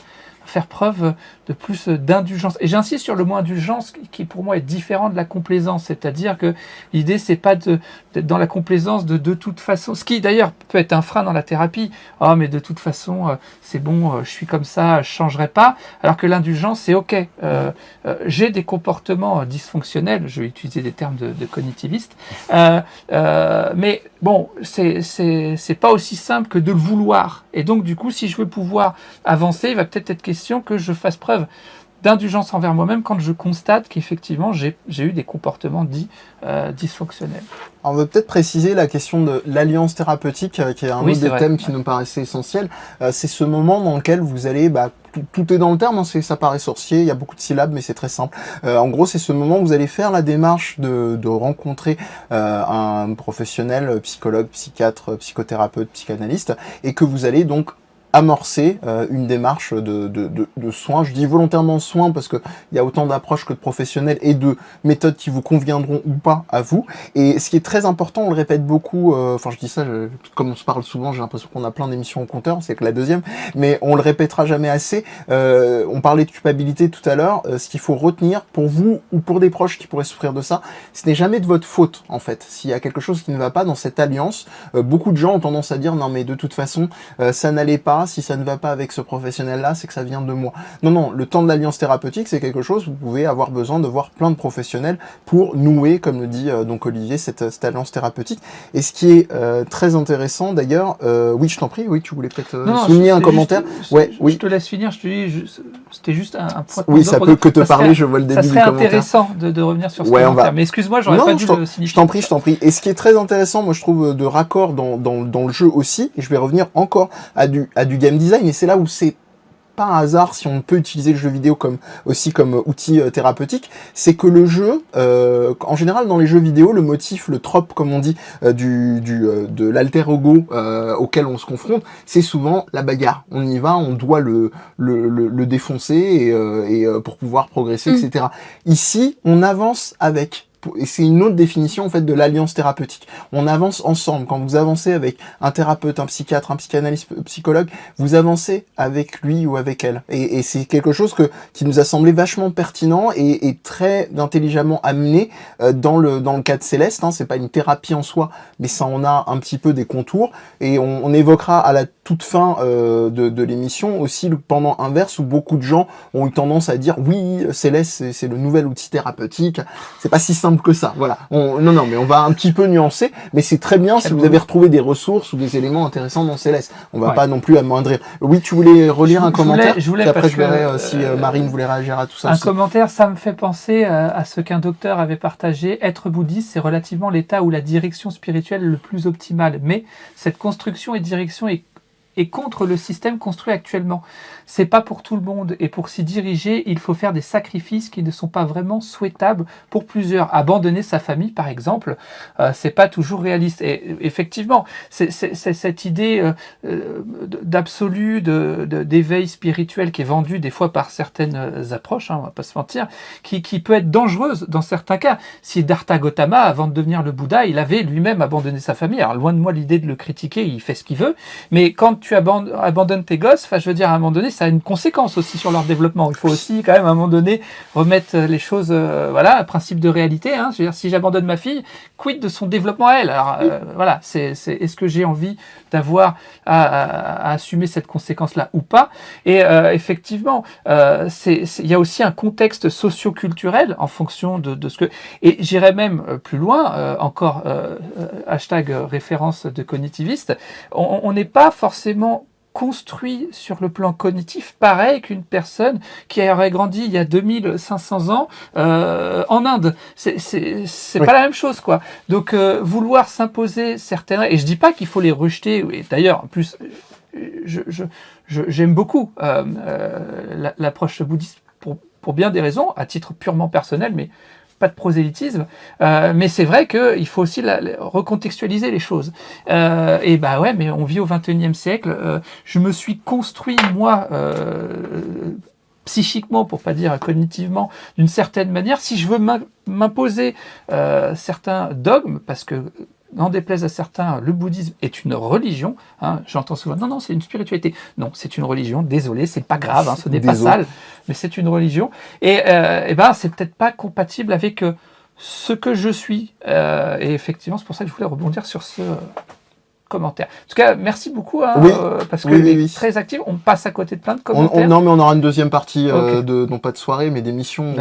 faire preuve de plus d'indulgence. Et j'insiste sur le mot indulgence qui pour moi est différent de la complaisance, c'est-à-dire que l'idée c'est pas d'être dans la complaisance de toute façon, ce qui d'ailleurs peut être un frein dans la thérapie. Oh mais de toute façon c'est bon, je suis comme ça, je changerai pas. Alors que l'indulgence c'est ok. J'ai des comportements dysfonctionnels, je vais utiliser des termes de cognitiviste, mais bon c'est pas aussi simple que de le vouloir. Et donc du coup si je veux pouvoir avancer, il va peut-être être question que je fasse preuve d'indulgence envers moi-même quand je constate qu'effectivement j'ai eu des comportements dits dysfonctionnels. Alors, on veut peut-être préciser la question de l'alliance thérapeutique, qui est un autre des thèmes qui nous paraissait essentiel. C'est ce moment dans lequel vous allez, tout est dans le terme, hein, ça paraît sorcier, il y a beaucoup de syllabes, mais c'est très simple. En gros, c'est ce moment où vous allez faire la démarche de rencontrer un professionnel, psychologue, psychiatre, psychothérapeute, psychanalyste, et que vous allez donc amorcer une démarche de soins. Je dis volontairement soins parce que il y a autant d'approches que de professionnels et de méthodes qui vous conviendront ou pas à vous. Et ce qui est très important, on le répète beaucoup, enfin je dis ça, comme on se parle souvent, j'ai l'impression qu'on a plein d'émissions au compteur, c'est que la deuxième, mais on le répétera jamais assez. On parlait de culpabilité tout à l'heure, ce qu'il faut retenir pour vous ou pour des proches qui pourraient souffrir de ça, ce n'est jamais de votre faute en fait. S'il y a quelque chose qui ne va pas dans cette alliance, beaucoup de gens ont tendance à dire non mais de toute façon ça n'allait pas, si ça ne va pas avec ce professionnel-là, c'est que ça vient de moi. Non, le temps de l'alliance thérapeutique, c'est quelque chose, vous pouvez avoir besoin de voir plein de professionnels pour nouer, comme le dit donc Olivier, cette alliance thérapeutique. Et ce qui est très intéressant d'ailleurs, oui, je t'en prie, oui, tu voulais peut-être souligner un commentaire. Je te laisse finir, je te dis, c'était juste un point. Oui, ça peut que te parler, je vois le début du commentaire. Ça serait intéressant de revenir sur ce commentaire, mais excuse-moi, j'aurais pas dû le signifier. Je t'en prie. Et ce qui est très intéressant, moi je trouve, de raccord dans le jeu aussi, et je vais revenir encore à du game design, et c'est là où c'est pas un hasard si on peut utiliser le jeu vidéo comme outil thérapeutique, c'est que le jeu, en général dans les jeux vidéo, le motif, le trope comme on dit, de l'alter ego auquel on se confronte, c'est souvent la bagarre. On y va, on doit le défoncer et pour pouvoir progresser, etc. Ici, on avance avec. Et c'est une autre définition en fait de l'alliance thérapeutique. On avance ensemble. Quand vous avancez avec un thérapeute, un psychiatre, un psychanalyste, un psychologue, vous avancez avec lui ou avec elle. Et c'est quelque chose qui nous a semblé vachement pertinent et très intelligemment amené dans le cas de Céleste. Hein. C'est pas une thérapie en soi, mais ça en a un petit peu des contours. Et on évoquera à la toute fin de l'émission aussi le pendant inverse où beaucoup de gens ont eu tendance à dire oui, Céleste c'est le nouvel outil thérapeutique. C'est pas si simple que ça, voilà. Non, mais on va un petit peu nuancer, mais c'est très bien si vous avez retrouvé des ressources ou des éléments intéressants dans Céleste. On va pas non plus amoindrir. Oui, tu voulais relire un commentaire. Je voulais après je verrai si Marine voulait réagir à tout ça. Un commentaire, ça me fait penser à ce qu'un docteur avait partagé. Être bouddhiste, c'est relativement l'état ou la direction spirituelle le plus optimale. Mais cette construction et direction est contre le système construit actuellement. C'est pas pour tout le monde et pour s'y diriger, il faut faire des sacrifices qui ne sont pas vraiment souhaitables pour plusieurs. Abandonner sa famille, par exemple, c'est pas toujours réaliste. Et effectivement, c'est cette idée d'absolu, d'éveil spirituel qui est vendue des fois par certaines approches, hein, on va pas se mentir, qui peut être dangereuse dans certains cas. Siddhartha Gautama, avant de devenir le Bouddha, il avait lui-même abandonné sa famille. Alors loin de moi l'idée de le critiquer, il fait ce qu'il veut, mais quand tu abandonnes tes gosses, enfin je veux dire à un moment donné, ça a une conséquence aussi sur leur développement. Il faut aussi quand même à un moment donné remettre les choses, voilà, un principe de réalité. Hein. Je veux dire, si j'abandonne ma fille, quid de son développement à elle. Alors voilà, est-ce que j'ai envie d'avoir à assumer cette conséquence-là ou pas? Et effectivement, il y a aussi un contexte socio-culturel en fonction de ce que. Et j'irais même plus loin, encore hashtag référence de cognitiviste. On n'est pas forcément construit sur le plan cognitif pareil qu'une personne qui aurait grandi il y a 2500 ans en Inde. C'est pas la même chose, quoi. Donc vouloir s'imposer certaines règles, et je dis pas qu'il faut les rejeter, et d'ailleurs en plus j'aime beaucoup l'approche bouddhiste pour bien des raisons, à titre purement personnel, mais pas de prosélytisme, mais c'est vrai qu'il faut aussi recontextualiser les choses. Et bah ouais, mais on vit au XXIe siècle. Je me suis construit moi psychiquement, pour pas dire cognitivement, d'une certaine manière. Si je veux m'imposer certains dogmes, parce que n'en déplaise à certains, le bouddhisme est une religion. Hein, j'entends souvent, non, c'est une spiritualité. Non, c'est une religion. Désolé, c'est pas grave, ce n'est pas sale, mais c'est une religion. Et c'est peut-être pas compatible avec ce que je suis. Et effectivement, c'est pour ça que je voulais rebondir sur ce commentaire. En tout cas, merci beaucoup, parce que très actif. On passe à côté de plein de commentaires. Non, mais on aura une deuxième partie non pas de soirée, mais d'émission.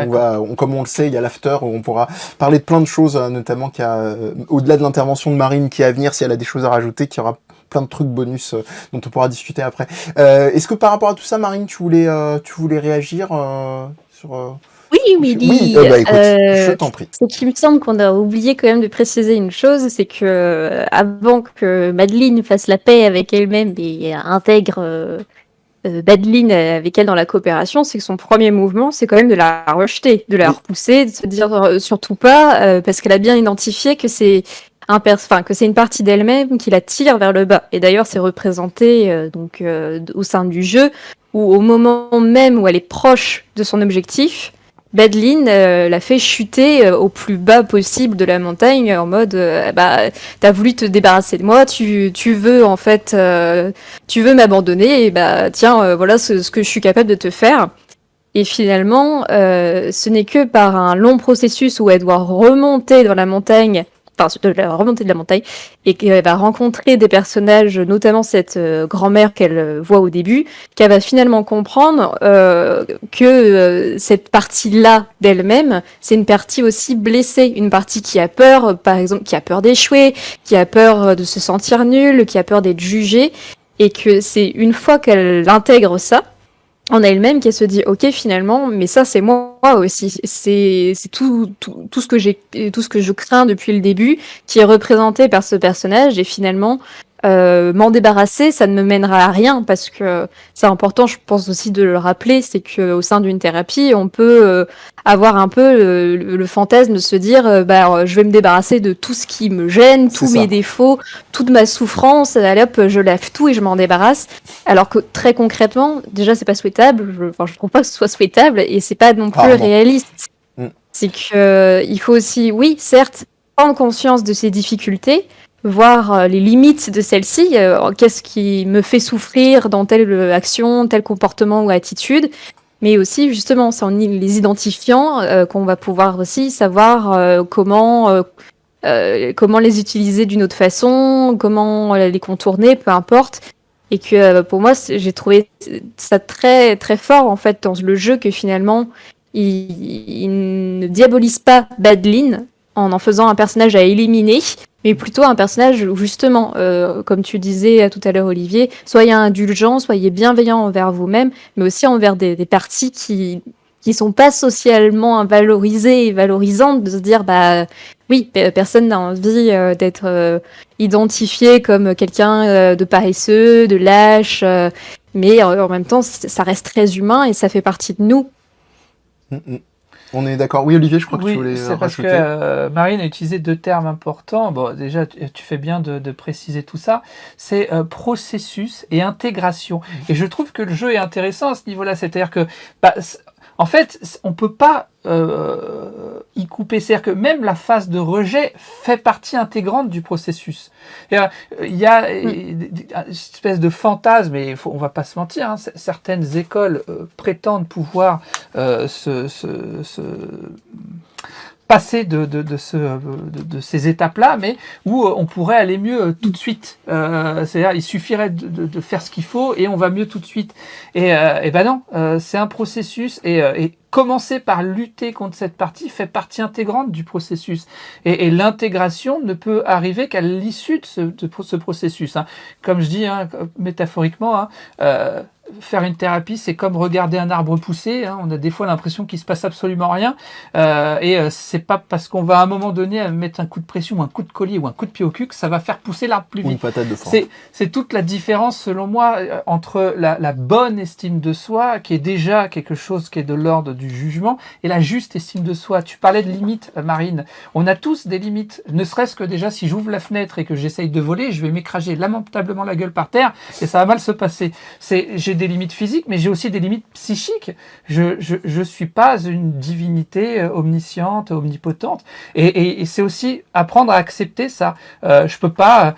Comme on le sait, il y a l'after où on pourra parler de plein de choses, notamment qu'il y a, au-delà de l'intervention de Marine qui est à venir, si elle a des choses à rajouter, qu'il y aura plein de trucs bonus dont on pourra discuter après. Est-ce que par rapport à tout ça, Marine, tu voulais réagir sur Oui, écoute, je t'en prie. Ce qui me semble qu'on a oublié quand même de préciser une chose, c'est que avant que Madeline fasse la paix avec elle-même et intègre Madeline avec elle dans la coopération, c'est que son premier mouvement, c'est quand même de la rejeter, de la repousser, de se dire surtout pas, parce qu'elle a bien identifié que c'est que c'est une partie d'elle-même qui la tire vers le bas. Et d'ailleurs, c'est représenté au sein du jeu, où au moment même où elle est proche de son objectif, Madeline l'a fait chuter au plus bas possible de la montagne en mode t'as voulu te débarrasser de moi, tu veux en fait tu veux m'abandonner et tiens voilà ce que je suis capable de te faire. Et finalement ce n'est que par un long processus où elle doit remonter dans la montagne, remonter de la montagne, et qu'elle va rencontrer des personnages, notamment cette grand-mère qu'elle voit au début, qu'elle va finalement comprendre que cette partie-là d'elle-même, c'est une partie aussi blessée, une partie qui a peur, par exemple, qui a peur d'échouer, qui a peur de se sentir nulle, qui a peur d'être jugée, et que c'est une fois qu'elle intègre ça en elle-même qu'elle se dit ok finalement mais ça c'est moi aussi, c'est tout ce que je crains depuis le début qui est représenté par ce personnage, et finalement m'en débarrasser ça ne me mènera à rien, parce que c'est important je pense aussi de le rappeler, c'est que au sein d'une thérapie on peut avoir un peu le fantasme de se dire je vais me débarrasser de tout ce qui me gêne, tous mes défauts, toute ma souffrance, allez hop je lave tout et je m'en débarrasse, alors que très concrètement déjà c'est pas souhaitable, je trouve pas que ce soit souhaitable et c'est pas non plus réaliste. C'est que il faut aussi certes prendre conscience de ses difficultés, voir les limites de celles-ci, qu'est-ce qui me fait souffrir dans telle action, tel comportement ou attitude, mais aussi justement c'est en les identifiant qu'on va pouvoir aussi savoir comment les utiliser d'une autre façon, comment les contourner, peu importe. Et que pour moi j'ai trouvé ça très très fort en fait dans le jeu, que finalement il ne diabolise pas Madeline en faisant un personnage à éliminer, mais plutôt un personnage où justement, comme tu disais tout à l'heure Olivier, soyez indulgents, soyez bienveillants envers vous-même, mais aussi envers des parties qui sont pas socialement valorisées et valorisantes, de se dire oui, personne n'a envie d'être identifié comme quelqu'un de paresseux, de lâche, mais en même temps ça reste très humain et ça fait partie de nous. On est d'accord. Oui, Olivier, je crois que tu voulais c'est parce rajouter. Que Marine a utilisé 2 termes importants. Bon, déjà, tu fais bien de préciser tout ça. C'est processus et intégration. Et je trouve que le jeu est intéressant à ce niveau-là. C'est-à-dire que, en fait, on peut pas y couper. C'est-à-dire que même la phase de rejet fait partie intégrante du processus. Il y a une espèce de fantasme, et on va pas se mentir, certaines écoles prétendent pouvoir passer de ces étapes-là, mais où on pourrait aller mieux tout de suite. C'est-à-dire, il suffirait de faire ce qu'il faut et on va mieux tout de suite. Et non, c'est un processus, et commencer par lutter contre cette partie fait partie intégrante du processus. Et l'intégration ne peut arriver qu'à l'issue de ce processus. Comme je dis, métaphoriquement, faire une thérapie, c'est comme regarder un arbre pousser. On a des fois l'impression qu'il se passe absolument rien. Et c'est pas parce qu'on va à un moment donné mettre un coup de pression, ou un coup de collier ou un coup de pied au cul que ça va faire pousser l'arbre plus vite. Ou une patate de foin. C'est toute la différence, selon moi, entre la bonne estime de soi, qui est déjà quelque chose qui est de l'ordre du du jugement et la juste estime de soi. Tu parlais de limites, Marine. On a tous des limites. Ne serait-ce que déjà, si j'ouvre la fenêtre et que j'essaye de voler, je vais m'écraser lamentablement la gueule par terre et ça va mal se passer. J'ai des limites physiques, mais j'ai aussi des limites psychiques. Je suis pas une divinité omnisciente, omnipotente. Et c'est aussi apprendre à accepter ça. Je peux pas,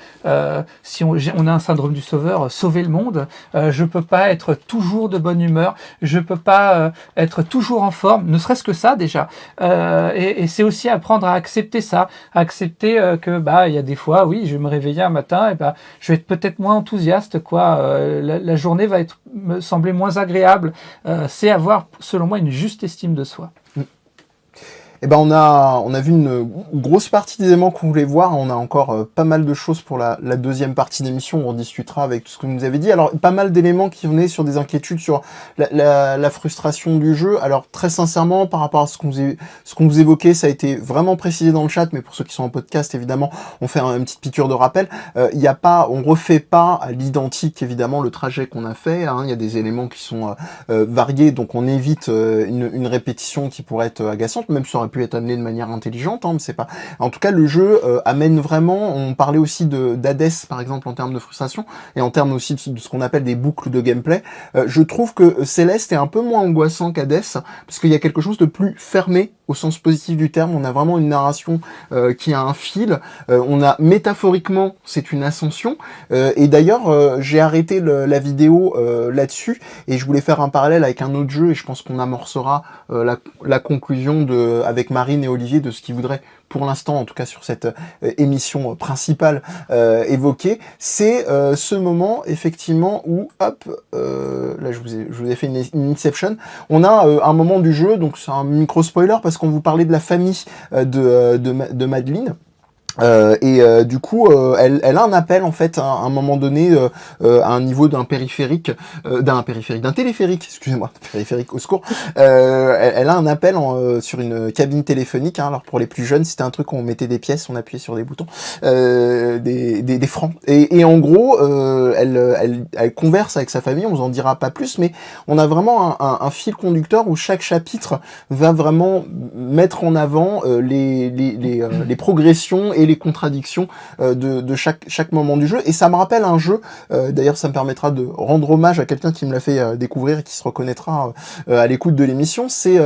si on a un syndrome du sauveur, sauver le monde. Je peux pas être toujours de bonne humeur. Je peux pas être toujours en forme. Ne serait-ce que ça déjà. Et c'est aussi apprendre à accepter ça, à accepter que il y a des fois, oui, je vais me réveiller un matin et je vais être peut-être moins enthousiaste, quoi. La journée va me sembler moins agréable. C'est avoir, selon moi, une juste estime de soi. Eh ben on a vu une grosse partie des éléments qu'on voulait voir. On a encore pas mal de choses pour la deuxième partie d'émission. On discutera avec tout ce que vous nous avez dit. Alors pas mal d'éléments qui venaient sur des inquiétudes sur la frustration du jeu. Alors très sincèrement, par rapport à ce qu'on vous évoquait, ça a été vraiment précisé dans le chat. Mais pour ceux qui sont en podcast, évidemment, on fait une petite piqûre de rappel. On refait pas à l'identique évidemment le trajet qu'on a fait. Il y a des éléments qui sont variés, donc on évite une répétition qui pourrait être agaçante, même si ça aurait pu être amené de manière intelligente, mais c'est pas. En tout cas, le jeu amène vraiment. On parlait aussi d'Hades, par exemple, en termes de frustration, et en termes aussi de ce qu'on appelle des boucles de gameplay. Je trouve que Céleste est un peu moins angoissant qu'Hades, parce qu'il y a quelque chose de plus fermé au sens positif du terme. On a vraiment une narration qui a un fil. On a métaphoriquement, c'est une ascension. Et d'ailleurs, j'ai arrêté la vidéo là-dessus, et je voulais faire un parallèle avec un autre jeu, et je pense qu'on amorcera la conclusion avec Marine et Olivier de ce qu'ils voudraient pour l'instant, en tout cas sur cette émission principale évoquée. C'est ce moment effectivement où, hop, là je vous ai fait une Inception. On a un moment du jeu, donc c'est un micro spoiler parce qu'on vous parlait de la famille de Madeleine. Du coup, elle a un appel en fait à un moment donné à un niveau d'un téléphérique, excusez-moi, périphérique au secours. Elle a un appel sur une cabine téléphonique. Alors pour les plus jeunes, c'était un truc où on mettait des pièces, on appuyait sur des boutons, des francs. Et en gros, elle converse avec sa famille. On vous en dira pas plus, mais on a vraiment un fil conducteur où chaque chapitre va vraiment mettre en avant les progressions et les contradictions de chaque moment du jeu. Et ça me rappelle un jeu, d'ailleurs ça me permettra de rendre hommage à quelqu'un qui me l'a fait découvrir et qui se reconnaîtra à l'écoute de l'émission, c'est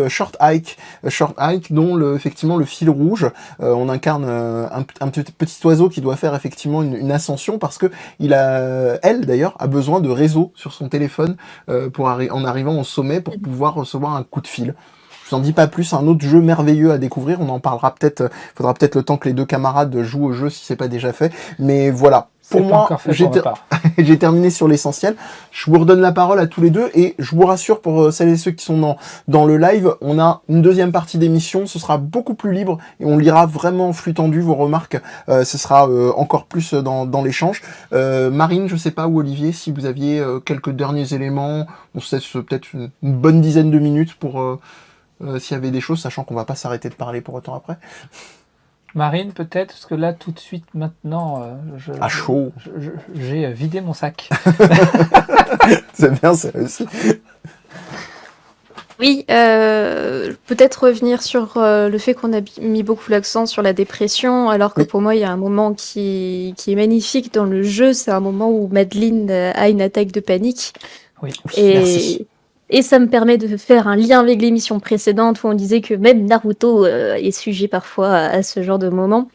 Short Hike. Short Hike dont effectivement le fil rouge, on incarne un petit oiseau qui doit faire effectivement une ascension parce que elle d'ailleurs a besoin de réseau sur son téléphone en arrivant au sommet pour pouvoir recevoir un coup de fil. Je vous en dis pas plus, un autre jeu merveilleux à découvrir, on en parlera peut-être, faudra peut-être le temps que les deux camarades jouent au jeu si c'est pas déjà fait, mais voilà. Pour moi, j'ai terminé sur l'essentiel. Je vous redonne la parole à tous les deux et je vous rassure pour celles et ceux qui sont dans le live, on a une deuxième partie d'émission, ce sera beaucoup plus libre et on lira vraiment en flux tendu vos remarques, ce sera encore plus dans l'échange. Marine, je sais pas, ou Olivier, si vous aviez quelques derniers éléments, on se laisse peut-être une bonne dizaine de minutes pour s'il y avait des choses, sachant qu'on va pas s'arrêter de parler pour autant après. Marine, peut-être, parce que là, tout de suite, maintenant, j'ai vidé mon sac. C'est bien, c'est réussi. Oui, peut-être revenir sur le fait qu'on a mis beaucoup l'accent sur la dépression, alors que pour moi, il y a un moment qui est magnifique dans le jeu. C'est un moment où Madeleine a une attaque de panique. Oui, merci. Et ça me permet de faire un lien avec l'émission précédente où on disait que même Naruto est sujet parfois à ce genre de moment.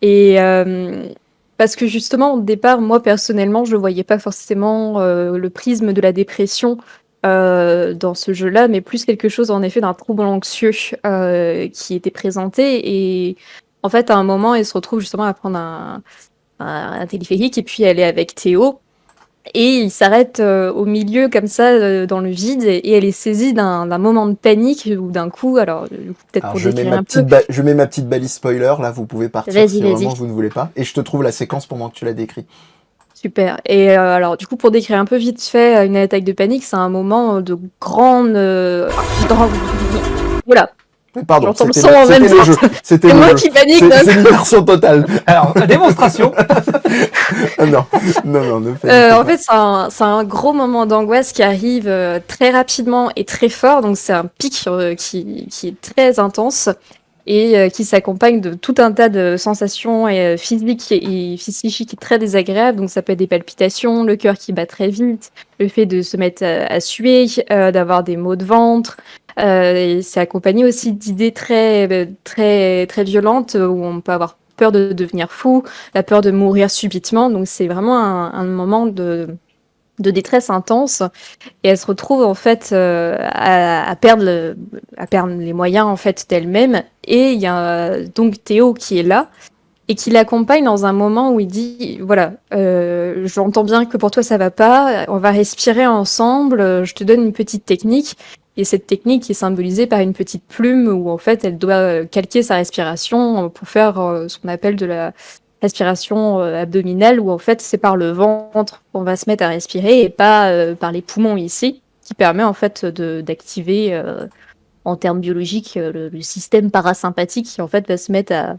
Et parce que justement, au départ, moi personnellement, je ne voyais pas forcément le prisme de la dépression dans ce jeu-là, mais plus quelque chose en effet d'un trouble anxieux qui était présenté. Et en fait, à un moment, elle se retrouve justement à prendre un téléphérique et puis elle est avec Théo. Et il s'arrête au milieu comme ça dans le vide et elle est saisie d'un moment de panique ou d'un coup, alors peut-être pour décrire un peu. Je mets ma petite balise spoiler, là vous pouvez partir si vraiment vous ne voulez pas. Et je te trouve la séquence pendant que tu l'as décrit. Super. Et alors du coup pour décrire un peu vite fait une attaque de panique, c'est un moment de grande... Voilà. Pardon, J'entends le c'était son en même le temps. jeu. C'était C'est le moi jeu. qui panique. C'est l'immersion totale. Alors, démonstration. Ah non, ne faites En pas. fait, c'est un gros moment d'angoisse qui arrive très rapidement et très fort. Donc, c'est un pic qui est très intense et qui s'accompagne de tout un tas de sensations physiques et psychiques très désagréables. Donc, ça peut être des palpitations, le cœur qui bat très vite, le fait de se mettre à suer, d'avoir des maux de ventre. Et c'est accompagné aussi d'idées très violentes où on peut avoir peur de devenir fou, la peur de mourir subitement. Donc c'est vraiment un moment de détresse intense. Et elle se retrouve en fait à perdre les moyens en fait d'elle-même. Et il y a donc Théo qui est là et qui l'accompagne dans un moment où il dit voilà, j'entends bien que pour toi ça va pas, on va respirer ensemble, je te donne une petite technique. Et cette technique est symbolisée par une petite plume où en fait elle doit calquer sa respiration pour faire ce qu'on appelle de la respiration abdominale, où en fait c'est par le ventre qu'on va se mettre à respirer et pas par les poumons ici, qui permet en fait d'activer en termes biologiques le système parasympathique qui en fait va se mettre à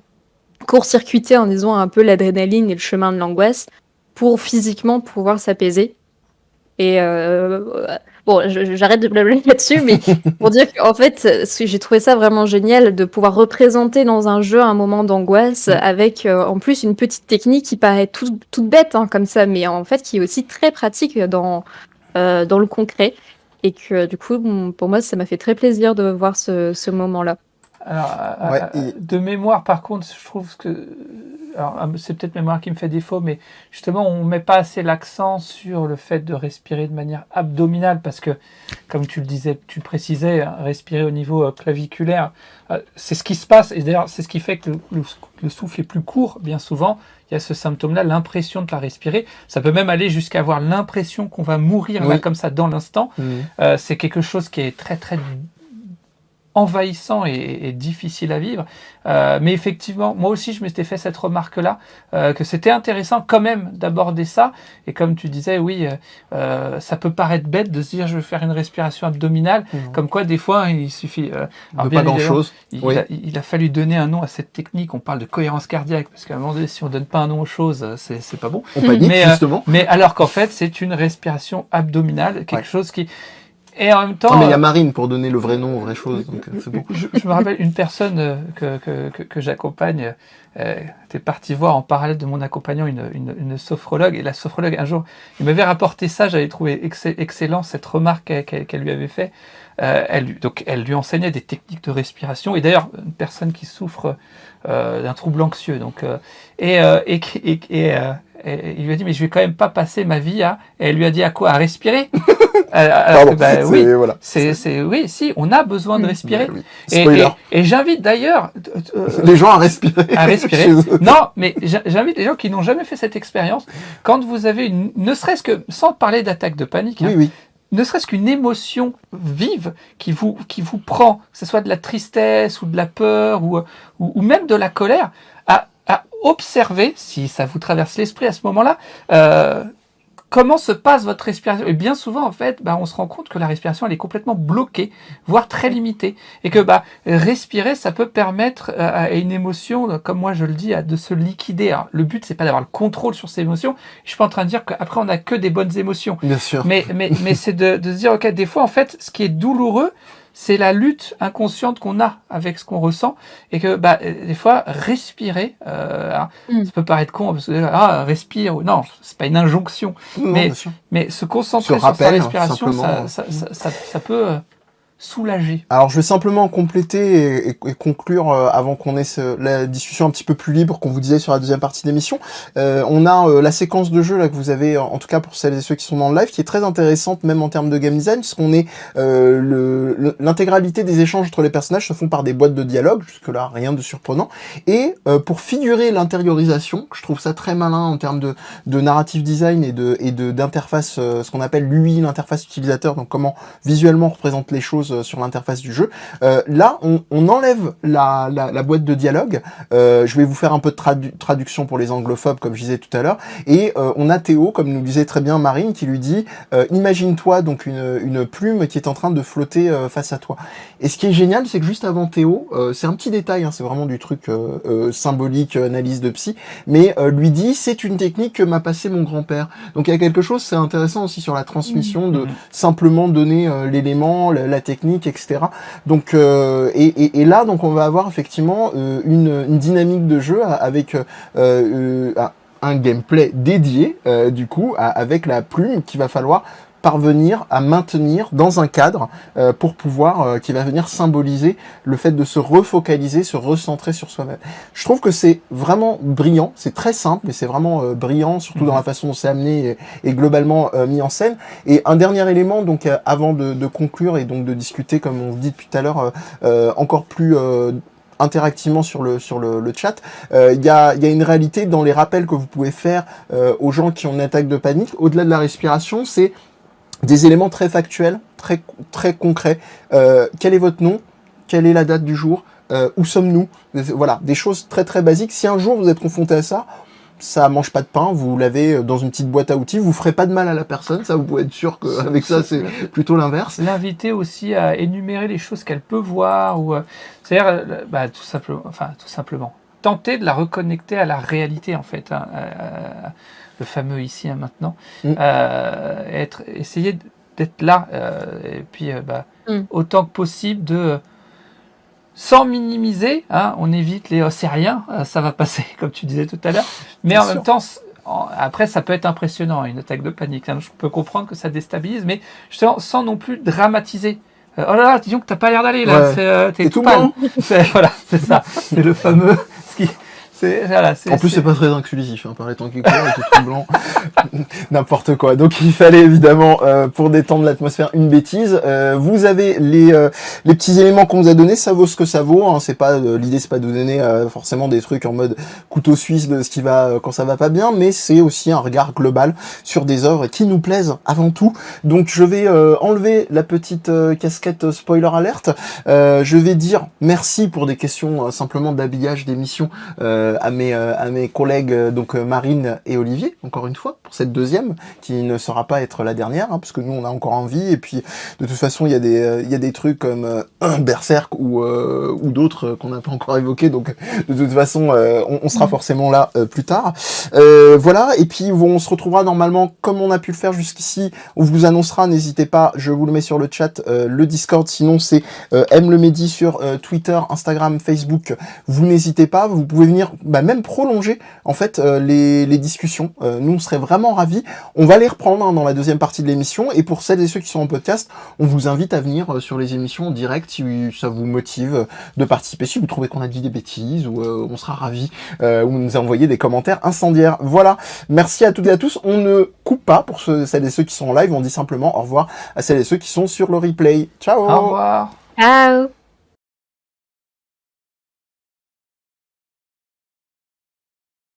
court-circuiter en disant un peu l'adrénaline et le chemin de l'angoisse pour physiquement pouvoir s'apaiser. Et bon, j'arrête de blabler là-dessus, mais pour dire qu'en fait, j'ai trouvé ça vraiment génial de pouvoir représenter dans un jeu un moment d'angoisse avec en plus une petite technique qui paraît toute bête hein, comme ça, mais en fait qui est aussi très pratique dans le concret. Et que du coup, pour moi, ça m'a fait très plaisir de voir ce moment-là. Alors, Ouais, de mémoire, par contre, je trouve que... Alors, c'est peut-être mémoire qui me fait défaut, mais justement, on ne met pas assez l'accent sur le fait de respirer de manière abdominale, parce que, comme tu le disais, tu le précisais, hein, respirer au niveau claviculaire, c'est ce qui se passe, et d'ailleurs, c'est ce qui fait que le souffle est plus court, bien souvent. Il y a ce symptôme-là, l'impression de la respirer. Ça peut même aller jusqu'à avoir l'impression qu'on va mourir, là, comme ça, dans l'instant. C'est quelque chose qui est très, très envahissant et difficile à vivre. Mais effectivement, moi aussi, je m'étais fait cette remarque-là, que c'était intéressant quand même d'aborder ça. Et comme tu disais, oui, ça peut paraître bête de se dire je vais faire une respiration abdominale, comme quoi des fois, il suffit... de pas grand-chose. Il a fallu donner un nom à cette technique. On parle de cohérence cardiaque, parce qu'à un moment donné, si on donne pas un nom aux choses, c'est pas bon. On panique, justement. Mais alors qu'en fait, c'est une respiration abdominale, quelque chose qui... Et en même temps, non, mais il y a Marine pour donner le vrai nom aux vraies choses, donc c'est bon. Je me rappelle une personne que j'accompagne, était partie voir en parallèle de mon accompagnant une sophrologue, et la sophrologue un jour, il m'avait rapporté ça, j'avais trouvé excellent cette remarque qu'elle lui avait fait. Elle lui enseignait des techniques de respiration, et d'ailleurs une personne qui souffre d'un trouble anxieux, donc et il lui a dit mais je vais quand même pas passer ma vie à... Et elle lui a dit à quoi? À respirer. Alors que, bah, oui, voilà. Oui, si, on a besoin de respirer. Oui. Et j'invite d'ailleurs les gens à respirer. À respirer. Non, mais j'invite les gens qui n'ont jamais fait cette expérience. Quand vous avez ne serait-ce que, sans parler d'attaque de panique, hein, ne serait-ce qu'une émotion vive qui vous prend, que ce soit de la tristesse ou de la peur ou même de la colère, à observer, si ça vous traverse l'esprit à ce moment-là, comment se passe votre respiration. Et bien souvent, en fait, on se rend compte que la respiration, elle est complètement bloquée, voire très limitée. Et que respirer, ça peut permettre à une émotion, comme moi je le dis, de se liquider. Alors, le but, c'est pas d'avoir le contrôle sur ces émotions. Je suis pas en train de dire qu'après, on n'a que des bonnes émotions. Bien sûr. Mais c'est de se dire, ok, des fois, en fait, ce qui est douloureux, c'est la lutte inconsciente qu'on a avec ce qu'on ressent, et que des fois respirer, ça peut paraître con parce que respire, non, c'est pas une injonction, mais se concentrer sur sa respiration, ça peut soulager. Alors je vais simplement compléter et conclure avant qu'on ait la discussion un petit peu plus libre qu'on vous disait sur la deuxième partie de l'émission. On a la séquence de jeu là que vous avez, en tout cas pour celles et ceux qui sont dans le live, qui est très intéressante même en termes de game design, puisqu'on est l'intégralité des échanges entre les personnages se font par des boîtes de dialogue, jusque là rien de surprenant, et pour figurer l'intériorisation, je trouve ça très malin en termes de narrative design et d'interface, ce qu'on appelle l'UI, l'interface utilisateur, donc comment visuellement on représente les choses sur l'interface du jeu. Là, on enlève la boîte de dialogue. Je vais vous faire un peu de traduction pour les anglophobes, comme je disais tout à l'heure. Et on a Théo, comme nous disait très bien Marine, qui lui dit imagine-toi donc une plume qui est en train de flotter face à toi. Et ce qui est génial, c'est que juste avant Théo, c'est un petit détail, hein, c'est vraiment du truc symbolique, analyse de psy, mais lui dit c'est une technique que m'a passé mon grand-père. Donc il y a quelque chose, c'est intéressant aussi sur la transmission de simplement donner l'élément, la technique, etc. Donc et là donc on va avoir effectivement une dynamique de jeu avec un gameplay dédié du coup avec la plume qu'il va falloir parvenir à maintenir dans un cadre pour pouvoir qui va venir symboliser le fait de se refocaliser, se recentrer sur soi-même. Je trouve que c'est vraiment brillant, c'est très simple, mais c'est vraiment brillant, surtout dans la façon dont c'est amené et globalement mis en scène. Et un dernier élément, donc avant de conclure et donc de discuter, comme on dit depuis tout à l'heure, encore plus interactivement sur le chat, il y a une réalité dans les rappels que vous pouvez faire aux gens qui ont une attaque de panique. Au-delà de la respiration, c'est des éléments très factuels, très concrets. Quel est votre nom? Quelle est la date du jour? Où sommes-nous? Voilà, des choses très basiques. Si un jour vous êtes confronté à ça, ça mange pas de pain, vous l'avez dans une petite boîte à outils, vous ferez pas de mal à la personne, ça vous pouvez être sûr qu'avec ça c'est plutôt l'inverse. L'inviter aussi à énumérer les choses qu'elle peut voir, ou c'est-à-dire tout simplement tenter de la reconnecter à la réalité en fait, hein, le fameux ici et maintenant, essayer d'être là et puis autant que possible de sans minimiser, hein, on évite les c'est rien, ça va passer, comme tu disais tout à l'heure. Mais en même temps, après, ça peut être impressionnant, une attaque de panique. Hein. Je peux comprendre que ça déstabilise, mais justement, sans non plus dramatiser. Oh là là, disons que t'as pas l'air d'aller, là. Ouais. T'es tout pâle. Voilà, c'est ça. C'est le fameux. En plus, c'est pas très inclusif, hein, par les temps qui courent, et tout blanc, n'importe quoi. Donc, il fallait évidemment, pour détendre l'atmosphère, une bêtise. Vous avez les petits éléments qu'on vous a donnés, ça vaut ce que ça vaut. Hein, c'est pas l'idée, c'est pas de vous donner forcément des trucs en mode couteau suisse de ce qui va quand ça va pas bien, mais c'est aussi un regard global sur des œuvres qui nous plaisent avant tout. Donc, je vais enlever la petite casquette spoiler alerte. Je vais dire merci pour des questions simplement d'habillage d'émission. À mes collègues donc Marine et Olivier, encore une fois, pour cette deuxième, qui ne sera pas être la dernière, hein, parce que nous on a encore envie, et puis de toute façon il y a des trucs comme Berserk ou d'autres qu'on n'a pas encore évoqués, donc de toute façon on sera forcément là plus tard. Voilà, et puis on se retrouvera normalement comme on a pu le faire jusqu'ici, on vous annoncera, n'hésitez pas, je vous le mets sur le chat, le Discord, sinon c'est M le Mehdi sur Twitter, Instagram, Facebook, vous n'hésitez pas, vous pouvez venir même prolonger en fait les discussions. Nous on serait vraiment ravis. On va les reprendre dans la deuxième partie de l'émission, et pour celles et ceux qui sont en podcast, on vous invite à venir sur les émissions en direct si ça vous motive de participer, si vous trouvez qu'on a dit des bêtises, ou on sera ravis, ou nous envoyer des commentaires incendiaires. Voilà, merci à toutes et à tous. On ne coupe pas pour celles et ceux qui sont en live, on dit simplement au revoir à celles et ceux qui sont sur le replay. Ciao. Au revoir. Ciao.